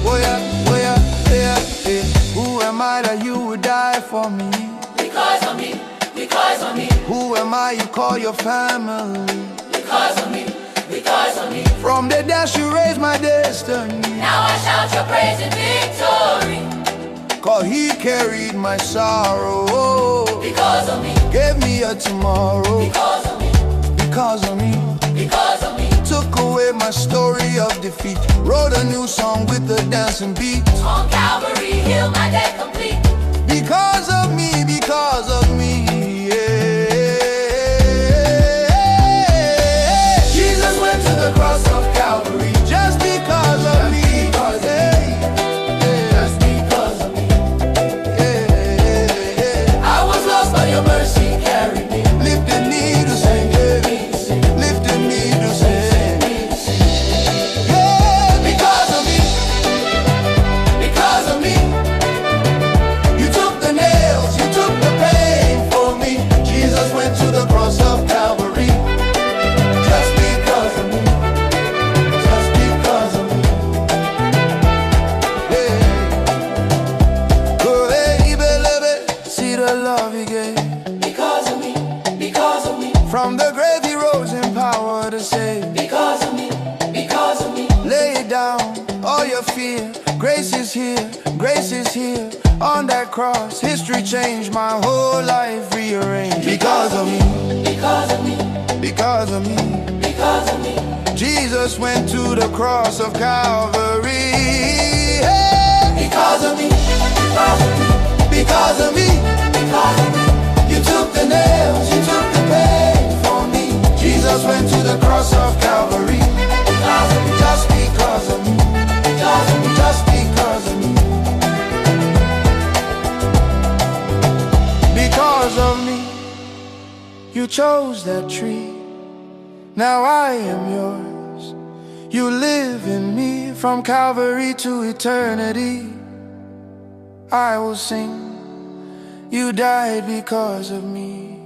Oh yeah, oh yeah, yeah, yeah. Who am I that you would die for me? Because of me, because of me, Who am I you call your family? because of me, because of me. From the dash you raised my destiny. Now I shout your praise in victory. 'Cause he carried my sorrow, Because of me, gave me a tomorrow. because of me, Because of me, because of me. took away my story of defeat. Wrote a new song with a dancing beat. On Calvary, heal my debt complete. Because of me, because of me, yeah. Jesus went to the cross of Calvary, just because of me, yeah. Just because of me. Yeah. I was lost but your mercy carried me. Lifted me to sing, lifted me to sing. Yeah, because of me, Because of me, you took the nails, you took the pain for me. Jesus went to the cross of Calvary, just because of me, just because of me. Yeah. Go ahead, baby, see the love he gave. because of me, because of me. From the grave he rose in power to save. Because of me, because of me. Lay down all your fear. Grace is here, grace is here. On that cross, history changed, my whole life rearranged. Because of me, Because of me, because of me, because of me. Jesus went to the cross of Calvary. Hey! Because of me, because of me, Because of me, because of me. you took the nails, you took the pain for me. Jesus went to the cross of Calvary, Because of me, just because of me, because of me. just because of me. Because of me, you chose that tree. Now I am yours. You live in me from Calvary to eternity. I will sing. You died because of me.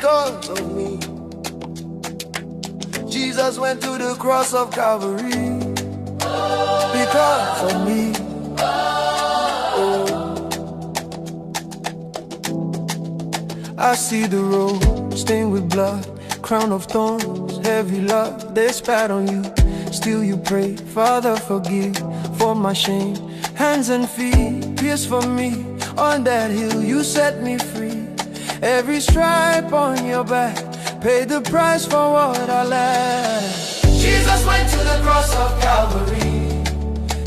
because of me. Jesus went to the cross of Calvary because of me. Oh. I see the road stained with blood, crown of thorns, heavy love, they spat on you. Still you pray, Father forgive for my shame. Hands and feet pierced for me, on that hill you set me free. Every stripe on your back paid the price for what I lack. Jesus went to the cross of Calvary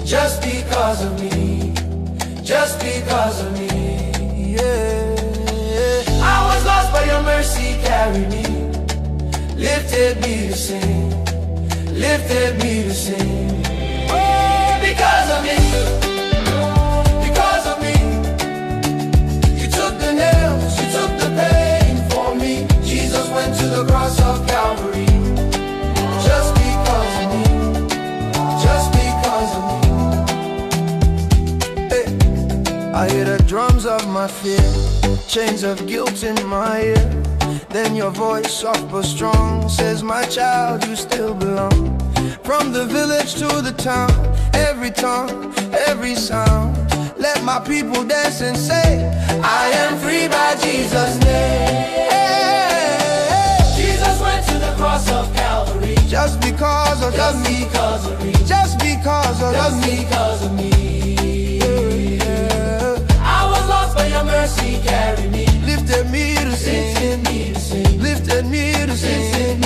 just because of me, just because of me, yeah. I was lost but your mercy carried me, lifted me to sing, lifted me to sing. Oh, because of me, because of me. You took the nails, you took the pain for me. Jesus went to the cross of Calvary just because of me, just because of me. Hey, I hear the drums of my fear, chains of guilt in my ear. Then your voice, soft but strong, says, my child, you still belong. From the village to the town, every tongue, every sound, let my people dance and say, I am free by Jesus' name. Jesus went to the cross of Calvary just because of me, just because of me. I was lost but your mercy carried me, lifted me to sing, lifted me to sing.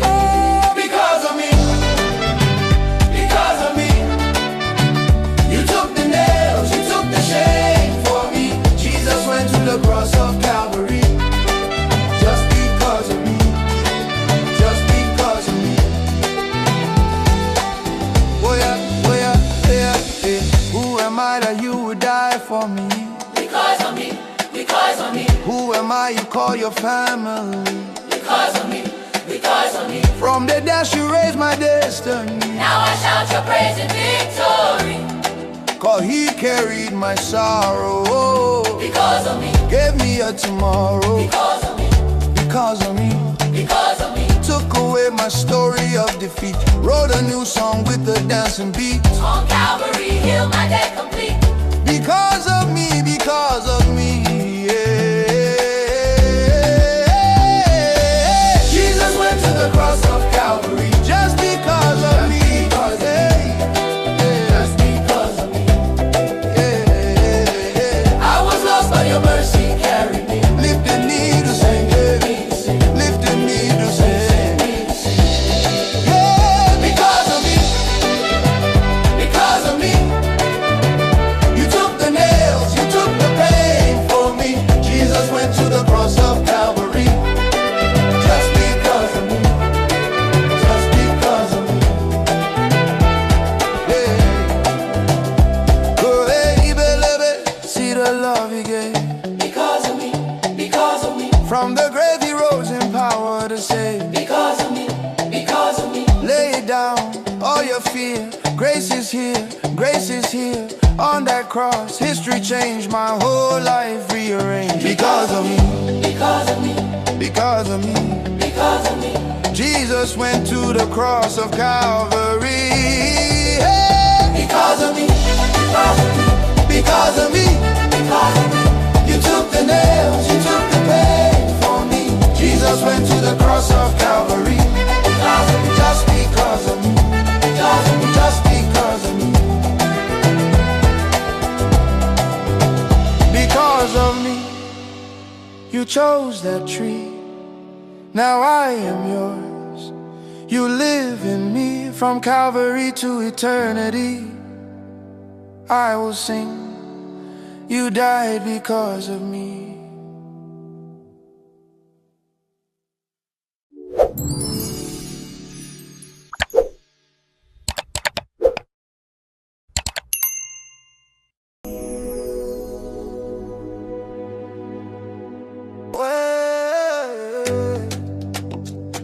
Oh, because of me, because of me. You took the nails, you took the shame for me. Jesus went to the cross of Calvary just because of me, just because of me. Oh yeah, oh yeah, yeah, yeah. Who am I that you would die for me? Because of me, because of me, Who am I you call your family? because of me, because of me. From the dash you raised my destiny. Now I shout your praise in victory. 'Cause he carried my sorrow, Because of me, gave me a tomorrow. because of me, Because of me, because of me. took away my story of defeat. Wrote a new song with a dancing beat. On Calvary, heal my debt complete. Because of me, because of me, yeah. Jesus went to the cross of Calvary just because of me, just because of me, yeah. I was lost but your mercy carried me, lifted me to sing, lifted me to sing, yeah. Because of me, because of me. You took the nails, you took the pain for me. Jesus went to the cross of Calvary just because of me, just because of me, yeah. Go ahead, baby, see the love he gave. Because of me, because of me, From the grave he rose in power to save. because of me, because of me. Lay down all your fear, grace is here, grace is here. On that cross, history changed, my whole life rearranged. Because of me, Because of me, because of me. because of me. Jesus went to the cross of Calvary, hey. Because of me, Because of me, because of me. because of me. You took the nails, you took the pain for me. Jesus went to the cross of Calvary Because of me, just because of me, because of me. just because of me. Because of me, you chose that tree. Now I am yours. You live in me from Calvary to eternity. I will sing. You died because of me.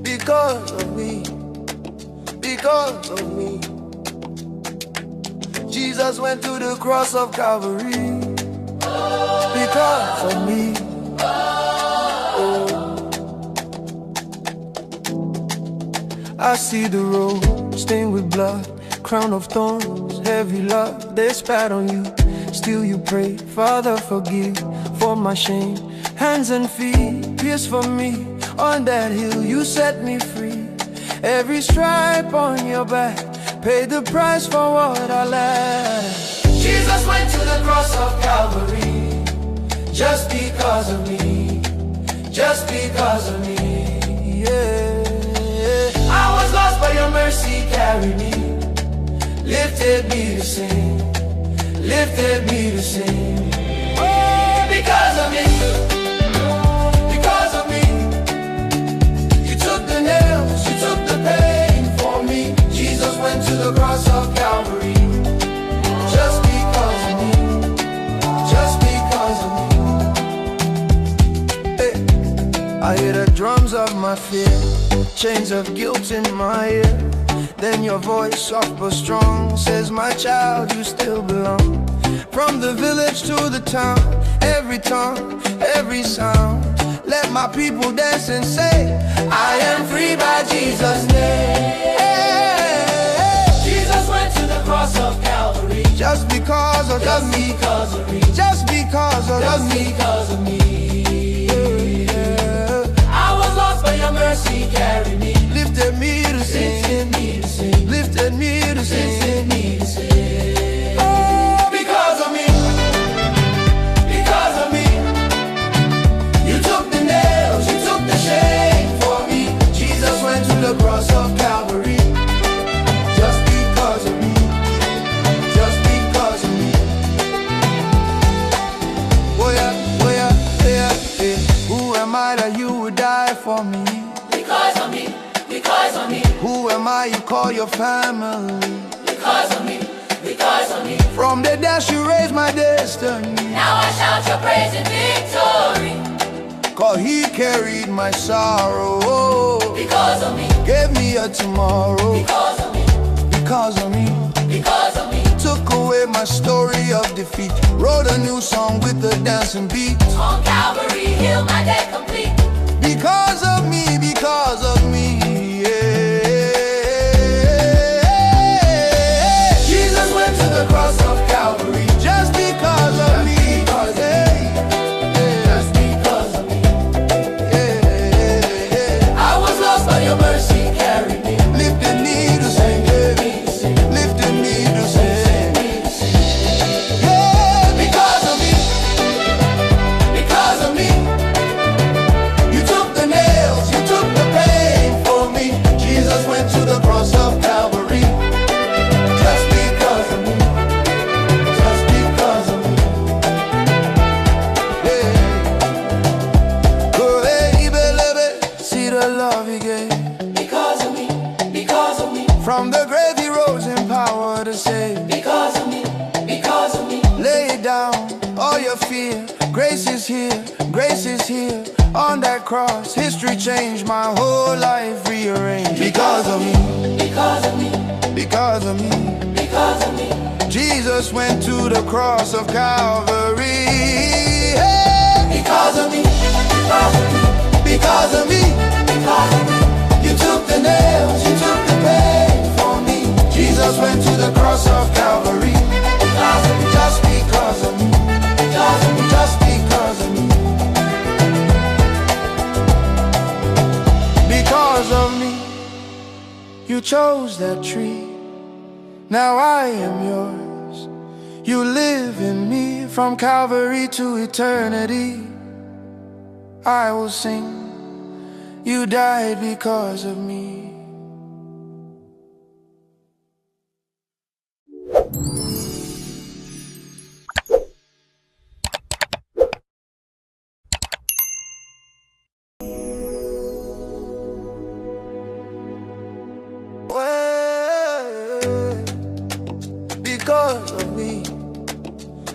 Because of me, because of me. Jesus went to the cross of Calvary because of me. Oh. I see the road stained with blood, crown of thorns, heavy love they spat on you. Still you pray, Father forgive for my shame. Hands and feet pierced for me, on that hill you set me free. Every stripe on your back paid the price for what I lack. Jesus went to the cross of Calvary, just because of me, just because of me, yeah. I was lost but your mercy carried me, lifted me to sing, lifted me to sing. Oh, because of me, because of me. You took the nails, you took the pain for me. Jesus went to the cross of Calvary, just because of me, just because of me. Hey, I hear the drums of my fear, chains of guilt in my ear. Then your voice, soft but strong, says, my child, you still belong. From the village to the town, every tongue, every sound, let my people dance and say, I am free by Jesus' name. Jesus went to the cross of Calvary, just because of me, because of me, just because of just me, because of me. I was lost but your mercy carried me, lifted me to sing, lifted me to sing. Oh, because of me, because of me. You took the nails, you took the shame for me. Jesus went to the cross of Calvary, just because of me, just because of me. Oh yeah, oh yeah, yeah, yeah. Who am I that you would die for me? Because of me, because of me. Who am I you call your family? Because of me, because of me. From the dash you raised my destiny. Now I shout your praise in victory. 'Cause he carried my sorrow, because of me. Gave me a tomorrow, because of me, because of me, because of me. Took away my story of defeat, wrote a new song with a dancing beat. On Calvary, healed my debt complete. Because of me, because of me, yeah. Jesus went to the cross of Calvary, just because of me, just because of me, yeah. I was lost but your mercy carried me, lifted me to sing, lifted me to sing, yeah. Because of me, because of me. You took the nails, you took the pain for me. Jesus went to the cross of Calvary, just because of me, just because of me, yeah. Go hey, baby, see the love he gave, because of me, because of me. From the grave he rose in power to save, because of me, because of me. Lay it down, all your fear, grace is here, grace is here. On that cross, history changed, my whole life rearranged. Because of me, because of me, because of me, because of me. Jesus went to the cross of Calvary, hey. Because of me, because of me, because of me, because of me. You took the nails, you took the pain for me. Jesus went to the cross of Calvary, because of me, just because of me, because of me, just because of me. Because of me, you chose that tree. Now I am yours. You live in me, from Calvary to eternity. I will sing, you died because of me. Because of me,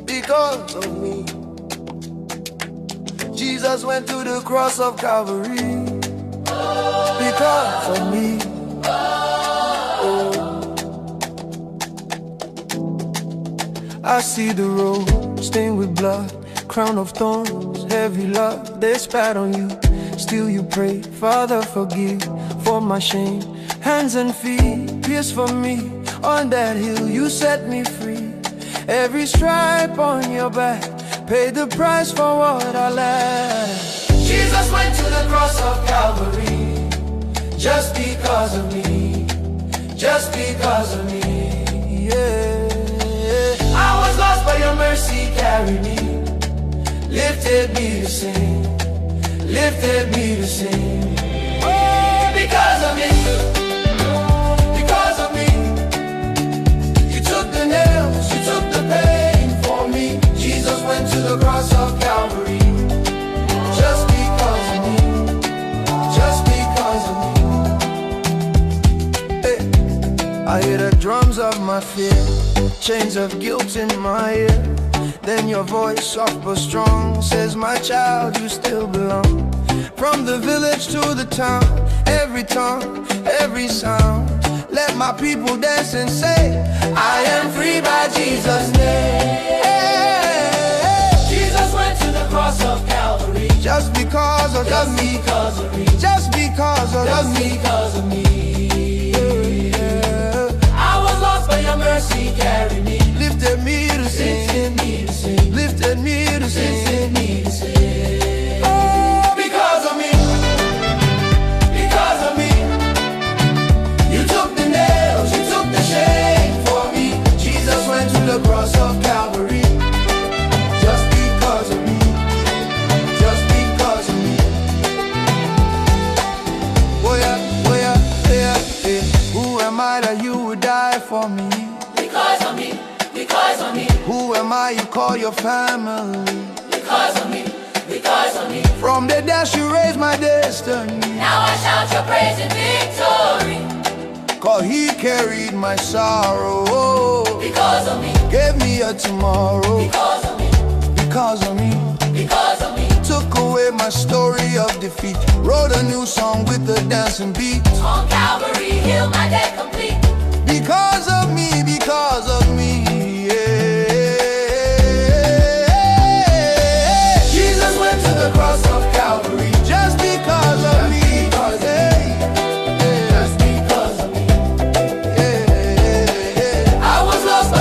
because of me. Jesus went to the cross of Calvary, because of me. Oh. I see the road stained with blood, crown of thorns, heavy love they spat on you. Still you pray, Father forgive for my shame. hands and feet pierced for me. On that hill you set me free. Every stripe on your back paid the price for what I lacked. Jesus went to the cross of Calvary just because of me, just because of me, yeah. I was lost but your mercy carried me, lifted me to sing, lifted me to sing. Oh, because of me, because of me. You took the nails, you took the pain for me. Jesus went to the cross of Calvary just because of me, just because of me. Hey, I hear the drums of my fear, chains of guilt in my ear. Then your voice, soft but strong, says, my child, you still belong. From the village to the town, every tongue, every sound, let my people dance and say, I am free by Jesus' name. Jesus went to the cross of Calvary just because of just because of me, just because of just because of me. I was lost but your mercy carried me, lifted me to sing, lifted me to sing, lifted me to sing. Oh, because of me, because of me. You took the nails, you took the shame for me. Jesus went to the cross of Calvary just because of me, just because of me. Oh yeah, oh yeah, yeah, yeah. Who am I that you would die for me? Because of me, because of me. Who am I you call your family? Because of me, because of me. From the dash you raised my destiny. Now I shout your praise in victory. 'Cause he carried my sorrow because of me, gave me a tomorrow because of me, because of me, because of me. Took away my story of defeat, wrote a new song with a dancing beat. On Calvary, healed my debt complete. Because of me, because of me, yeah. Jesus went to the cross of Calvary just because of me.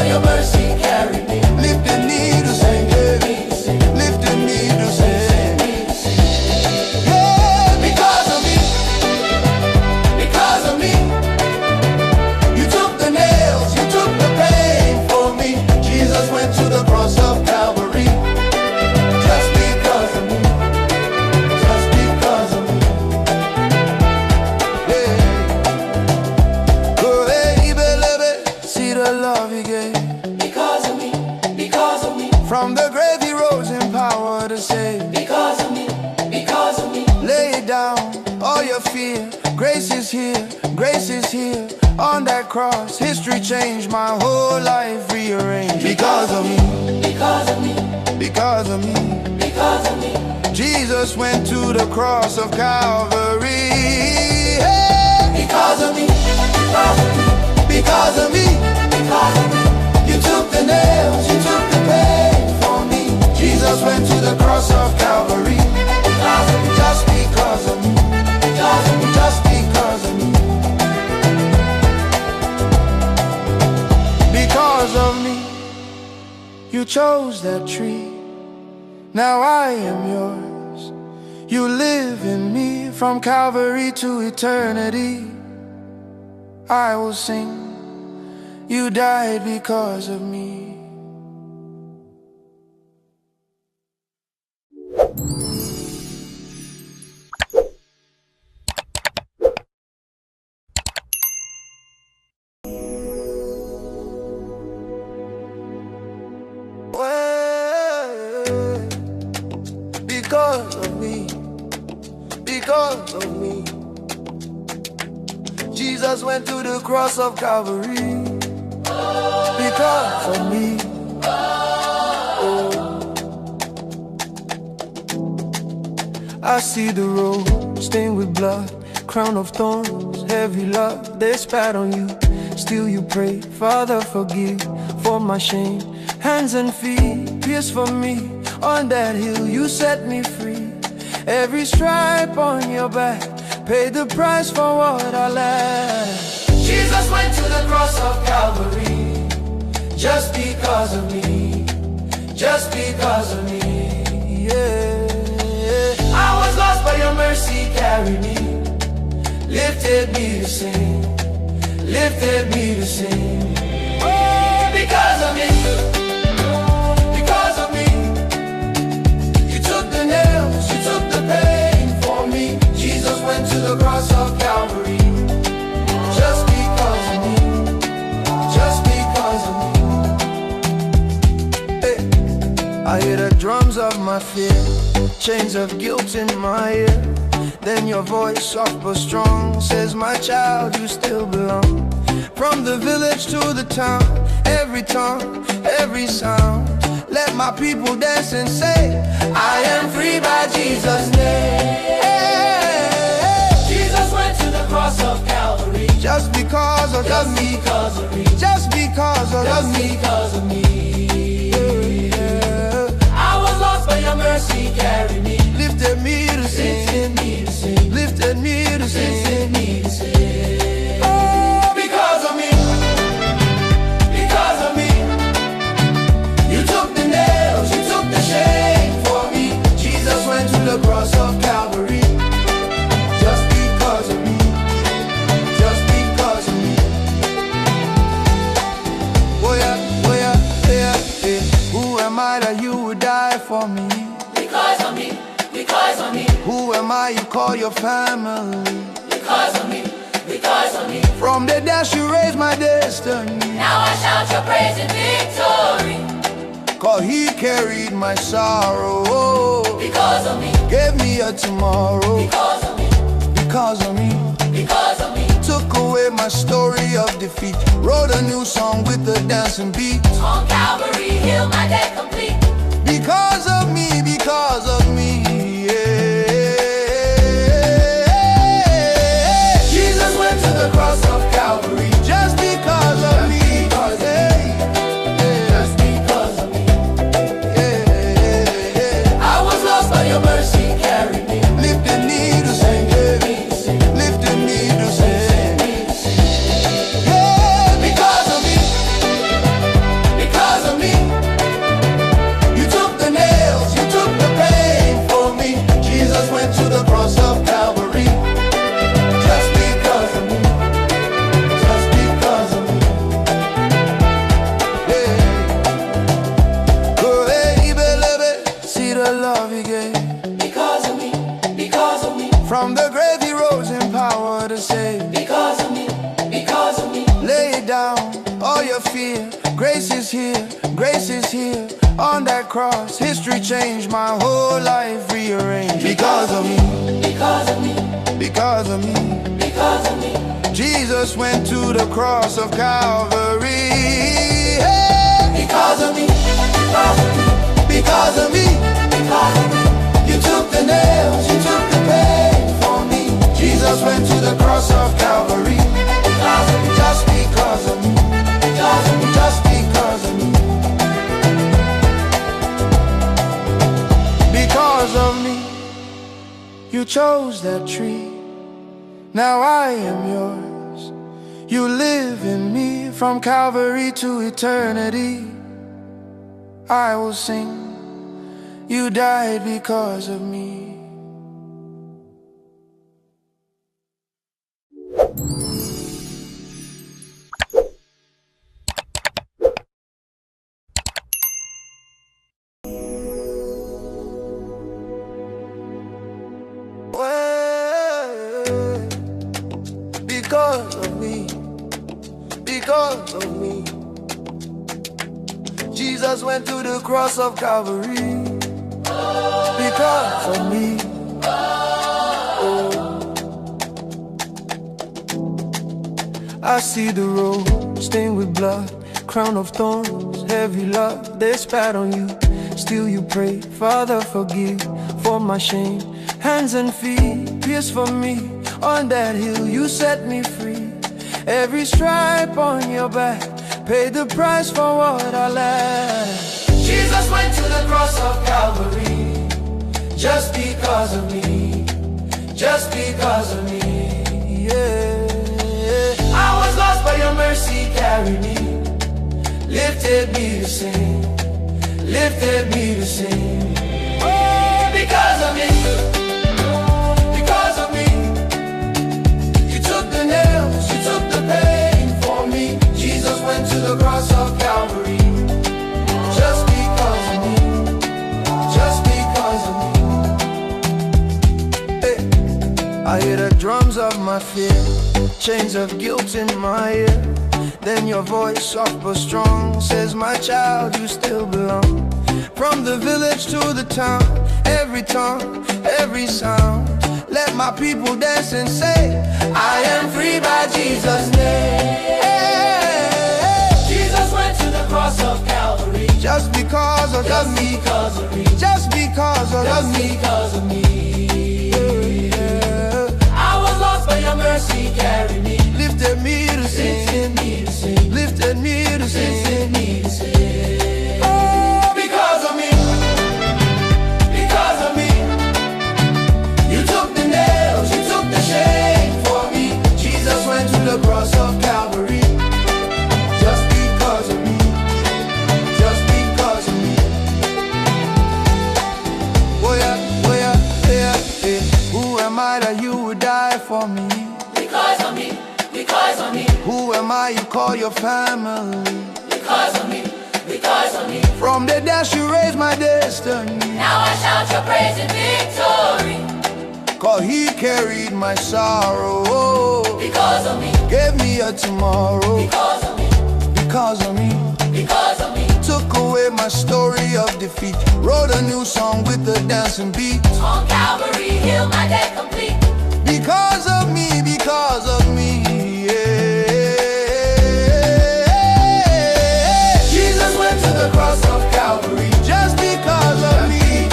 Your mercy carried me, lifted me to sing, lifted me to sing. Yeah, because of me, because of me. You took the nails, you took the pain for me. Jesus went to the cross of Calvary just because of me, just because of me. Yeah. Go ahead, baby, see the love he gave. From the grave he rose in power to save. Because of me, because of me. Lay it down, all your fear. Grace is here, grace is here. On that cross, history changed, my whole life rearranged. Because of me, because of me, because of me, because of me. Jesus went to the cross of Calvary. Hey! Because of me, because of me, because of me, because of me. You took the nails, you took the pain. Jesus went to the cross of Calvary because of me, just because of me, because of me, just because of me. Because of me, you chose that tree. Now I am yours. You live in me from Calvary to eternity. I will sing. You died because of me. Because of me, because of me. Jesus went to the cross of Calvary because of me. Oh. I see the road stained with blood, crown of thorns, heavy love they spat on you. Still you pray, Father forgive for my shame. Hands and feet pierced for me. On that hill you set me free. Every stripe on your back paid the price for what I lack. Jesus went to the cross of Calvary, just because of me, just because of me, yeah. I was lost, but your mercy carried me, lifted me to sing, lifted me to sing. Oh, because of me, because of me. You took the nails, you took the pain for me. Jesus went to the cross of Calvary, just because of me, just because of me. Hey, I hear the drums of my fear, chains of guilt in my ear. Then your voice, soft but strong, says, my child, you still belong. From the village to the town, every tongue, every sound, let my people dance and say, I am free by Jesus' name. Jesus went to the cross of Calvary, just because of me, just because of me. Yeah. I was lost, but your mercy carried me, lifted me to sing, lifted me to sing. Oh, because of me, because of me. You took the nails, you took the shame for me. Jesus went to the cross of Calvary, just because of me, just because of me. Oh yeah, oh yeah, yeah, yeah. Who am I that you would die for me? Because of me, because of me, Who am I you call your family? because of me, because of me. From the dash you raised my destiny. Now I shout your praise in victory. 'Cause he carried my sorrow, Because of me, gave me a tomorrow. because of me, Because of me, because of me. took away my story of defeat, wrote a new song with a dancing beat. On Calvary, heal my debt complete. Because of me, yeah. Jesus went to the cross of Calvary, just because of me, just because of me. I was lost, but your mercy carried me, lifted me to sing, lifted me to sing. Yeah, because of me, because of me. You took the nails, you took the pain for me. Jesus went to the cross of Calvary, just because of me, just because of me. Yeah. Go ahead, baby, see the love he gave. Because of me, because of me, From the grave he rose in power to save. because of me, because of me. Lay it down, all your fear. Grace is here, grace is here. On that cross, history changed, my whole life rearranged. Because of me, Because of me, because of me. because of me. Jesus went to the cross of Calvary. Hey! Because of me, Because of me, because of me. because of me. You took the nails, you took the pain for me. Jesus went to the cross of Calvary, Because of me, just because of me, because of me. just because of me. Because of me, you chose that tree. Now I am yours. You live in me, from Calvary to eternity. I will sing, you died because of me. Because of me, because of me. Jesus went to the cross of Calvary, because of me. Oh. I see the road stained with blood, crown of thorns, heavy love they spat on you. Still you pray, Father forgive for my shame. Hands and feet pierced for me, on that hill you set me free. Every stripe on your back paid the price for what I lack. Jesus went to the cross of Calvary, just because of me, just because of me. carried me, lifted me to sing, lifted me to sing. Oh, because of me, because of me. You took the nails, you took the pain for me. Jesus went to the cross of Calvary, just because of me, just because of me. Hey, I hear the drums of my fear, chains of guilt in my ear. Then your voice, soft but strong, says, my child, you still belong. From the village to the town, every tongue, every sound, let my people dance and say, I am free by Jesus' name. Jesus went to the cross of Calvary, just because of just because of me, just because of just because of me. I was lost, but your mercy carried me, lifted me to sing, lifted me to sing, lifted me to sing. Oh, because of me, because of me. You took the nails, you took the shame for me. Jesus went to the cross of Calvary, just because of me, just because of me. Oh yeah, oh yeah, yeah, yeah. Who am I that you would die for me? Because of me, because of me. Who am I you call your family? Because of me, because of me. From the dash you raised my destiny. Now I shout your praise in victory. 'Cause he carried my sorrow, because of me. Gave me a tomorrow, because of me, because of me, because of me. Took away my story of defeat, wrote a new song with a dancing beat. On Calvary, healed my debt complete. Because of me, because of me, yeah. Jesus went to the cross of Calvary, just because of me,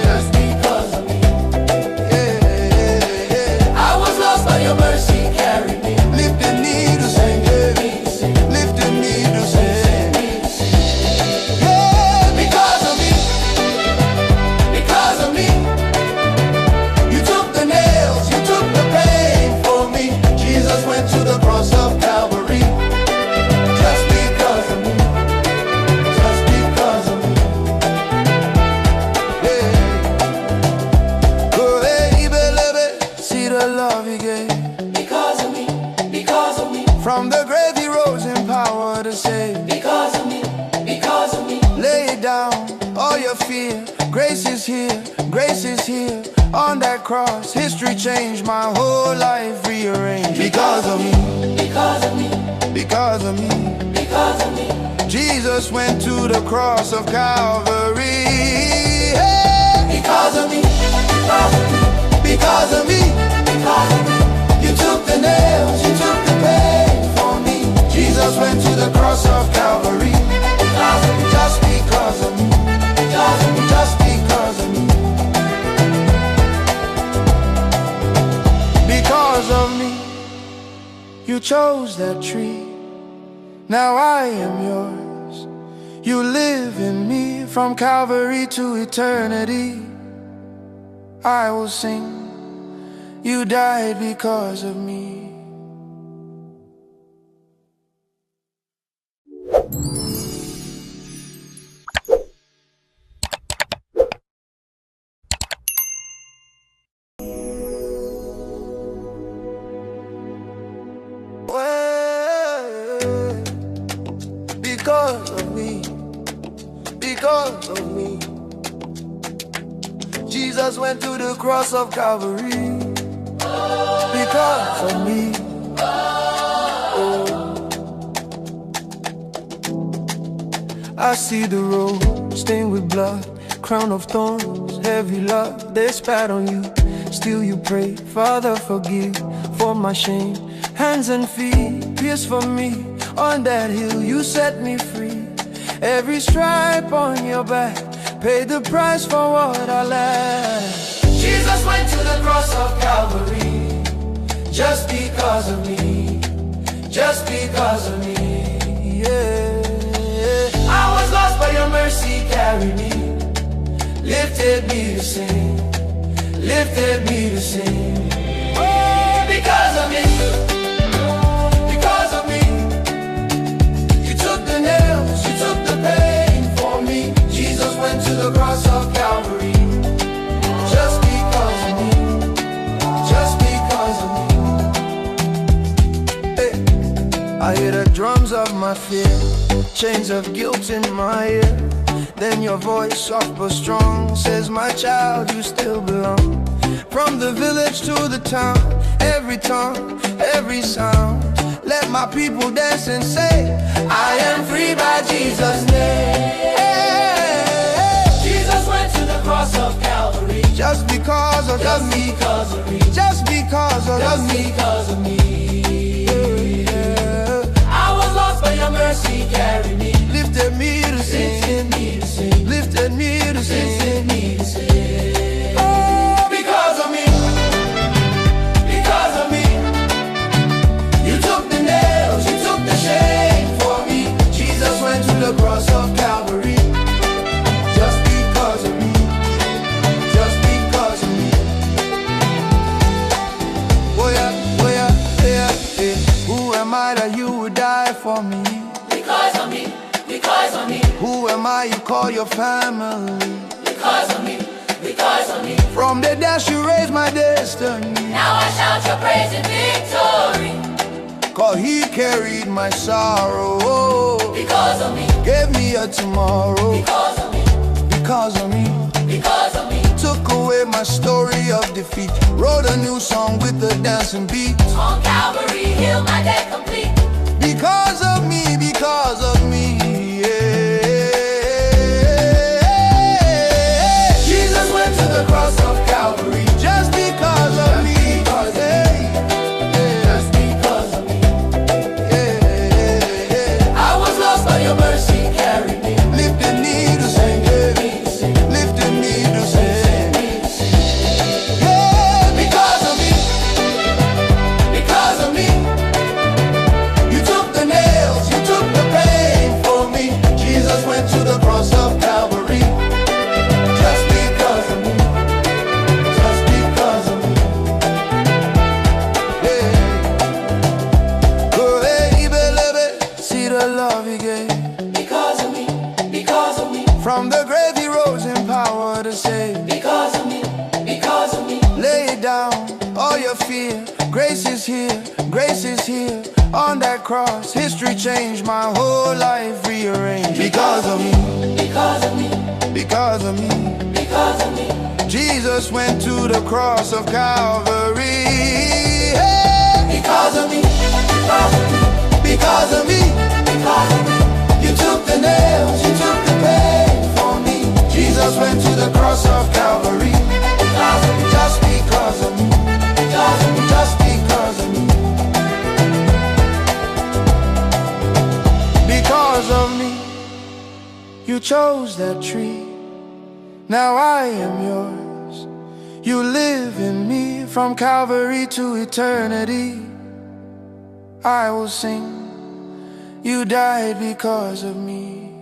just because of me. I was lost, but your mercy carried me, lifted me to sing, lifted me to sing. Yeah, because of me, because of me. You took the nails, you took the pain for me. Jesus went to the cross of Calvary, just because of me, just because of me. Yeah. Go ahead, baby, see the love he gave. Because of me, because of me. From the grave he rose in power to save. Because of me, because of me. Lay it down, all your fear. Grace is here, grace is here. On that cross, history changed, my whole life rearranged. Because of me, because of me, because of me, because of me. Jesus went to the cross of Calvary. Hey! Because of me, because of me, because of me, because of me. You took the nails, you took the pain for me. Jesus went to the cross of Calvary, because of me, just because of me, because of me, just because of me. Because of me, you chose that tree. Now I am yours. You live in me, from Calvary to eternity. I will sing, you died because of me. Because of me, because of me. Jesus went to the cross of Calvary, because of me. Oh. I see the road stained with blood, crown of thorns, heavy love they spat on you. Still you pray, Father forgive for my shame. Hands and feet pierced for me. On that hill you set me free. Every stripe on your back paid the price for what I lacked. Jesus went to the cross of Calvary, just because of me, just because of me, yeah. I was lost, but your mercy carried me, lifted me to sing, lifted me to sing. Oh, because of me, because of me. my fear, chains of guilt in my ear. Then your voice, soft but strong, says, my child, you still belong. From the village to the town, every tongue, every sound, let my people dance and say, I am free by Jesus' name. Jesus went to the cross of Calvary Just because of just because of me. Just because of Just me. because of me. I was lost, but your mercy carried me. Lifted me to sing. Lifted me to sing. Lifted me to sing. Lifted me to sing. Oh, because of me. Because of me. You took the nails, you took the shame for me. Jesus went to the cross of Calvary. Just because of me. Just because of me. Oh yeah, oh yeah, yeah, yeah. Who am I that you would die for me? Because of me. Because of me. Who am I you call your family? Because of me. Because of me. From the dash you raised my destiny. Now I shout your praise and victory. 'Cause he carried my sorrow. Because of me. Gave me a tomorrow. Because of me. Because of me. Because of me. Took away my story of defeat. Wrote a new song with a dancing beat. On Calvary, heal my debt complete. Because of me, because of me, yeah. Jesus went to the cross of Calvary. Just because of me, Just because of me. yeah. I was lost, but your mercy carried me. Lifted me to sing, lifted me to sing. Yeah, because of me, Because of me. you took the nails, you took the pain for me. Jesus went to the cross of Calvary. Just because of me, just because of me. Yeah. Go ahead, baby, see the love he gave. Because of me. Because of me. From the grave he rose in power to save. Because of me. Because of me. Lay it down, all your fear. Grace is here, grace is here. On that cross, history changed, my whole life rearranged. Because of me, Because of me. because of me. Because of me. Jesus went to the cross of Calvary. Hey! Because of me. Because of me. Because of me, Because of me. you took the nails, you took the pain for me. Jesus went to the cross of Calvary. Because of me. Just because of me, Because of me. just because of me. Because of me, you chose that tree. Now I am yours. You live in me from Calvary to eternity. I will sing. You died because of me.